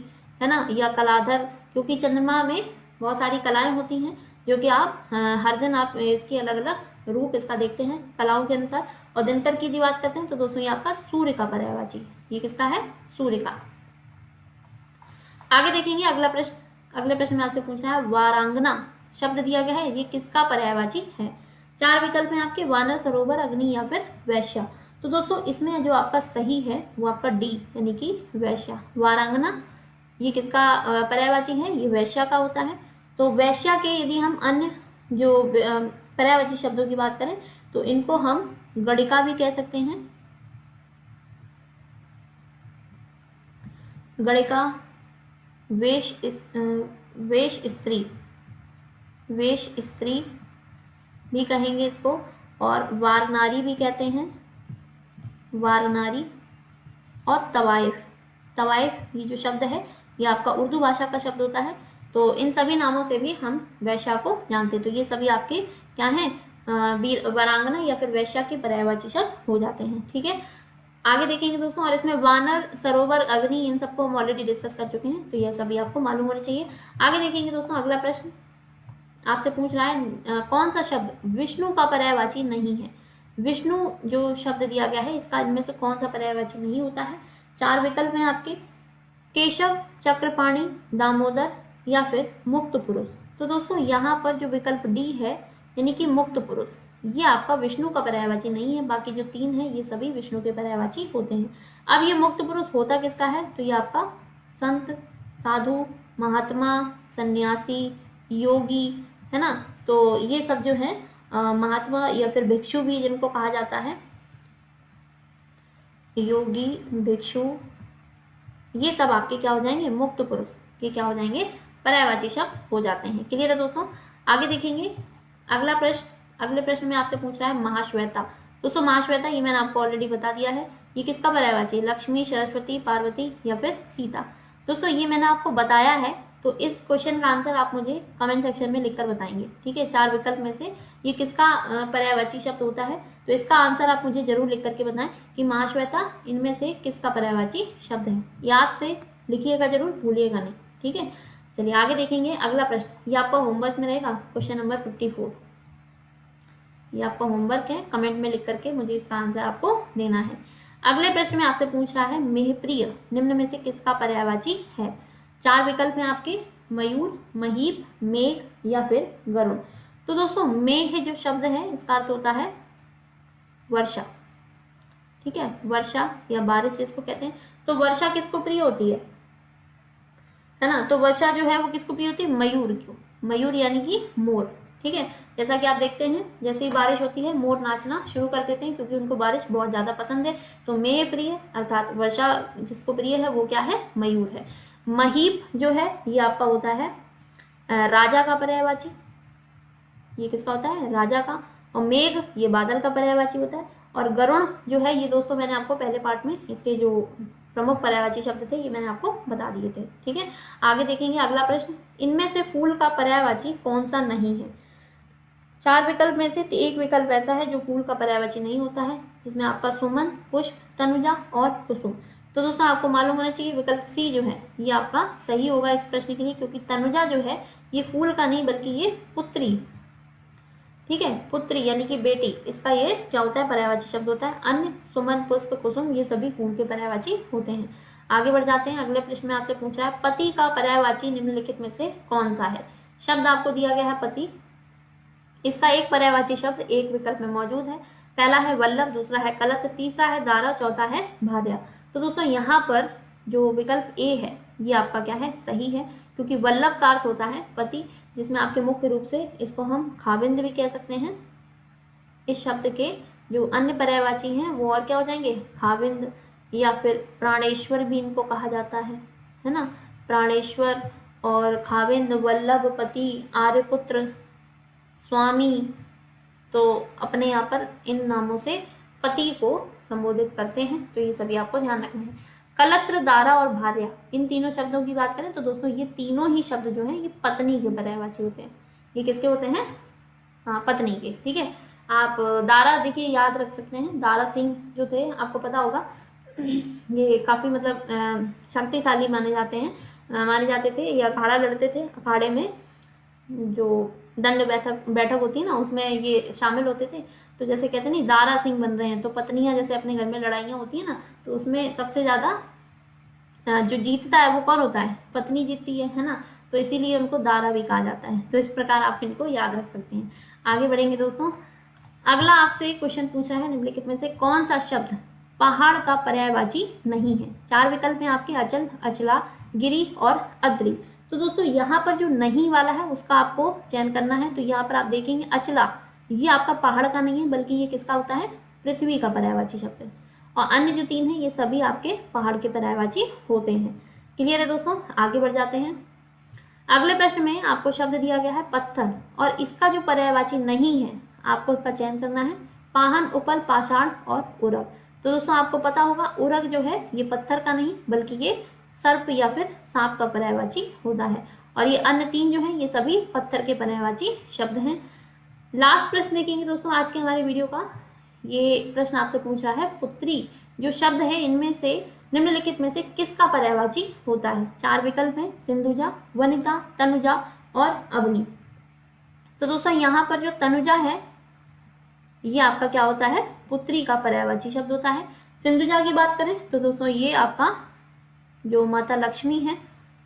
S1: है ना, या कलाधर, क्योंकि चंद्रमा में बहुत सारी कलाएं होती हैं जो कि आप हर दिन आप इसके अलग अलग रूप इसका देखते हैं कलाओं के अनुसार। और दिनकर की बात करते हैं तो दोस्तों ये आपका सूर्य का पर्यायवाची, ये किसका है? सूर्य का। आगे देखेंगे अगला प्रश्न। अगले प्रश्न में आपसे पूछ रहा है वारांगना शब्द दिया गया है, ये किसका पर्यायवाची है? 4 विकल्प हैं आपके, वानर, सरोवर, अग्नि या फिर वैश्या। तो दोस्तों इसमें जो आपका सही है वो आपका डी यानी कि वैश्या। वारांगना ये किसका पर्यायवाची है? ये वैश्या का होता है। तो वैश्या के यदि हम अन्य जो पर्यायवाची शब्दों की बात करें तो इनको हम गणिका भी कह सकते हैं। गणिका, वेश स्त्री, वेश स्त्री भी कहेंगे इसको, और वारनारी भी कहते हैं, वारनारी। और तवाइफ, तवाइफ ये जो शब्द है ये आपका उर्दू भाषा का शब्द होता है। तो इन सभी नामों से भी हम वैश्या को जानते हैं। तो ये सभी आपके क्या हैं? वारांगना या फिर वैश्या के पर्यायवाची शब्द हो जाते हैं, ठीक है। आगे देखेंगे दोस्तों, और इसमें वानर, सरोवर, अग्नि इन सबको हम ऑलरेडी डिस्कस कर चुके हैं, तो यह सभी आपको मालूम होने चाहिए। आगे देखेंगे दोस्तों, अगला प्रश्न आपसे पूछ रहा है कौन सा शब्द विष्णु का पर्यायवाची नहीं है? विष्णु जो शब्द दिया गया है इसका इनमें से कौन सा पर्यायवाची नहीं होता है? 4 विकल्प हैं आपके, केशव, चक्रपाणी, दामोदर या फिर मुक्त पुरुष। तो दोस्तों यहाँ पर जो विकल्प डी है यानी कि मुक्त पुरुष, ये आपका विष्णु का पर्यायवाची नहीं है। बाकी जो 3 है ये सभी विष्णु के पर्यायवाची होते हैं। अब ये मुक्त पुरुष होता किसका है? तो ये आपका संत, साधु, महात्मा, सन्यासी, योगी है ना। तो ये सब जो है महात्मा या फिर भिक्षु भी जिनको कहा जाता है, योगी, भिक्षु, ये सब आपके क्या हो जाएंगे? मुक्त पुरुष के क्या हो जाएंगे? पर्यायवाची शब्द हो जाते हैं। क्लियर है दोस्तों? आगे देखेंगे अगला प्रश्न। अगले प्रश्न में आपसे पूछ रहा है महाश्वेता। दोस्तों महाश्वेता ये मैंने आपको ऑलरेडी बता दिया है, ये किसका पर्यायवाची है? लक्ष्मी, सरस्वती, पार्वती या फिर सीता। दोस्तों ये मैंने आपको बताया है, तो इस क्वेश्चन का आंसर आप मुझे कमेंट सेक्शन में लिखकर बताएंगे, ठीक है। 4 विकल्प में से ये किसका पर्यायवाची शब्द होता है, तो इसका आंसर आप मुझे जरूर लिख करके बताएं कि महाश्वेता इनमें से किसका पर्यायवाची शब्द है। याद से लिखिएगा जरूर, भूलिएगा नहीं, ठीक है। चलिए आगे देखेंगे अगला प्रश्न, ये आपका होमवर्क में रहेगा, क्वेश्चन नंबर 54। ये आपका होमवर्क है, कमेंट में लिख करके मुझे इसका आंसर आपको देना है। अगले प्रश्न में आपसे पूछ रहा है मेहप्रिय निम्न में से किसका पर्यायवाची है? 4 विकल्प हैं आपके, मयूर, महीप, मेघ या फिर गरुड़। तो दोस्तों मेघ जो शब्द है इसका अर्थ होता है वर्षा, ठीक है, वर्षा या बारिश जिसको कहते हैं। तो वर्षा किसको प्रिय होती है ना? तो वर्षा जो है वो किसको प्रिय होती है? मयूर को। मयूर यानी कि मोर, ठीक है। जैसा कि आप देखते हैं जैसे ही बारिश होती है मोर नाचना शुरू कर देते हैं क्योंकि उनको बारिश बहुत ज़्यादा पसंद है। तो मेघ प्रिय अर्थात वर्षा जिसको प्रिय है वो क्या है? मयूर है। महीप जो है ये आपका होता है राजा का पर्यायवाची, ये किसका होता है? राजा का। और मेघ ये बादल का पर्यायवाची होता है। और गरुड़ जो है ये दोस्तों मैंने आपको पहले पार्ट में इसके जो प्रमुख पर्यायवाची शब्द थे ये मैंने आपको बता दिए थे, ठीक है। आगे देखेंगे अगला प्रश्न, इनमें से फूल का पर्यायवाची कौन सा नहीं है? 4 विकल्प में से 1 विकल्प ऐसा है जो फूल का पर्यायवाची नहीं होता है, जिसमें आपका सुमन, पुष्प, तनुजा और कुसुम। तो दोस्तों आपको मालूम होना चाहिए विकल्प सी जो है ये आपका सही होगा इस प्रश्न के लिए, क्योंकि तनुजा जो है ये फूल का नहीं बल्कि ये पुत्री, ठीक है, पुत्री यानी कि बेटी, इसका ये क्या होता है? पर्यायवाची शब्द होता है। अन्य सुमन, पुष्प, कुसुम ये सभी फूल के पर्यायवाची होते हैं। आगे बढ़ जाते हैं। अगले प्रश्न में आपसे पूछ रहा है पति का पर्यायवाची निम्नलिखित में से कौन सा है। शब्द आपको दिया गया है पति, इसका एक पर्यायवाची शब्द एक विकल्प में मौजूद है। पहला है वल्लभ, दूसरा है कलत्र, तीसरा है दारा, चौथा है भार्या। तो दोस्तों यहाँ पर जो विकल्प ए है ये आपका क्या है, सही है, क्योंकि वल्लभ का अर्थ होता है पति, जिसमें आपके मुख्य रूप से इसको हम खाविंद भी कह सकते हैं। इस शब्द के जो अन्य पर्यायवाची हैं वो और क्या हो जाएंगे, खाविंद या फिर प्राणेश्वर भी इनको कहा जाता है ना। प्राणेश्वर और खाविंद, वल्लभ, पति, आर्यपुत्र, स्वामी, तो अपने यहाँ पर इन नामों से पति को संबोधित करते हैं। तो ये सभी आपको ध्यान रखना है। कलत्र, दारा और भार्या, इन तीनों शब्दों की बात करें तो दोस्तों ये तीनों ही शब्द जो हैं ये पत्नी के पर्यायवाची होते हैं। ये किसके होते हैं, हाँ पत्नी के, ठीक है। आप दारा देखिए याद रख सकते हैं, दारा सिंह जो थे आपको पता होगा, ये काफ़ी मतलब शक्तिशाली माने जाते थे। ये अखाड़ा लड़ते थे, अखाड़े में जो दंड बैठक होती है ना उसमें ये शामिल होते थे। तो जैसे कहते हैं नहीं दारा सिंह बन रहे हैं, तो पत्नियां जैसे अपने घर में लड़ाइयाँ होती है ना, तो उसमें सबसे ज़्यादा जो जीतता है वो कौन होता है, पत्नी जीतती है ना। तो इसीलिए उनको दारा भी कहा जाता है। तो इस प्रकार आप इनको याद रख सकते हैं। आगे बढ़ेंगे दोस्तों। अगला आपसे क्वेश्चन पूछा है निम्नलिखित में से कौन सा शब्द पहाड़ का पर्यायवाची नहीं है। 4 विकल्प हैं आपके, अचल, अचला, गिरी और अद्री। तो दोस्तों यहाँ पर जो नहीं वाला है उसका आपको चयन करना है। तो यहाँ पर आप देखेंगे अचला, ये आपका पहाड़ का नहीं है, बल्कि ये किसका होता है, पृथ्वी का पर्यायवाची शब्द है। और अन्य जो 3 हैं ये सभी आपके पहाड़ के पर्यायवाची होते हैं। क्लियर है दोस्तों, आगे बढ़ जाते हैं। अगले प्रश्न में आपको शब्द दिया गया है पत्थर, और इसका जो पर्यायवाची नहीं है आपको उसका चयन करना है। पाहन, उपल, पाषाण और उरग। तो दोस्तों आपको पता होगा उरग जो है ये पत्थर का नहीं बल्कि ये सर्प या फिर सांप का पर्यायवाची होता है। और ये अन्य 3 जो हैं ये सभी पत्थर के पर्यायवाची शब्द हैं। लास्ट प्रश्न देखेंगे दोस्तों आज के हमारे वीडियो का। ये प्रश्न आपसे पूछ रहा है पुत्री जो शब्द है इनमें से निम्नलिखित में से किसका पर्यायवाची होता है। 4 विकल्प हैं, सिंधुजा, वनिता, तनुजा और अवनी। तो दोस्तों यहाँ पर जो तनुजा है ये आपका क्या होता है, पुत्री का पर्यायवाची शब्द होता है। सिंधुजा की बात करें तो दोस्तों ये आपका जो माता लक्ष्मी है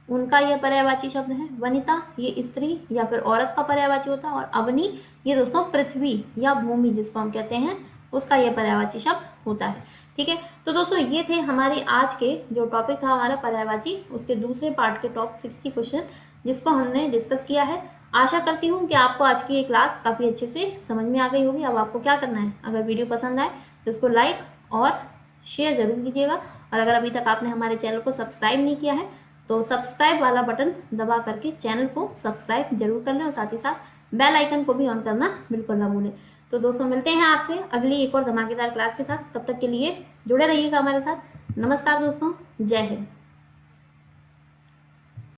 S1: उनका यह पर्यायवाची शब्द है। वनिता ये स्त्री या फिर औरत का पर्यायवाची होता है। और अवनी ये दोस्तों पृथ्वी या भूमि जिसको हम कहते हैं उसका यह पर्यायवाची शब्द होता है। ठीक है, तो दोस्तों ये थे हमारे आज के जो टॉपिक था हमारा पर्यायवाची, उसके दूसरे पार्ट के टॉप 60 क्वेश्चन जिसको हमने डिस्कस किया है। आशा करती हूँ कि आपको आज की ये क्लास काफ़ी अच्छे से समझ में आ गई होगी। अब आपको क्या करना है, अगर वीडियो पसंद आए तो इसको लाइक और शेयर जरूर कीजिएगा। और अगर अभी तक आपने हमारे चैनल को सब्सक्राइब नहीं किया है तो सब्सक्राइब वाला बटन दबा करके चैनल को सब्सक्राइब जरूर कर लें और साथ ही साथ बेल आइकन को भी ऑन करना बिल्कुल ना भूलें। तो दोस्तों मिलते हैं आपसे अगली एक और धमाकेदार क्लास के साथ। तब तक के लिए जुड़े रहिएगा हमारे साथ। नमस्कार दोस्तों, जय हिंद।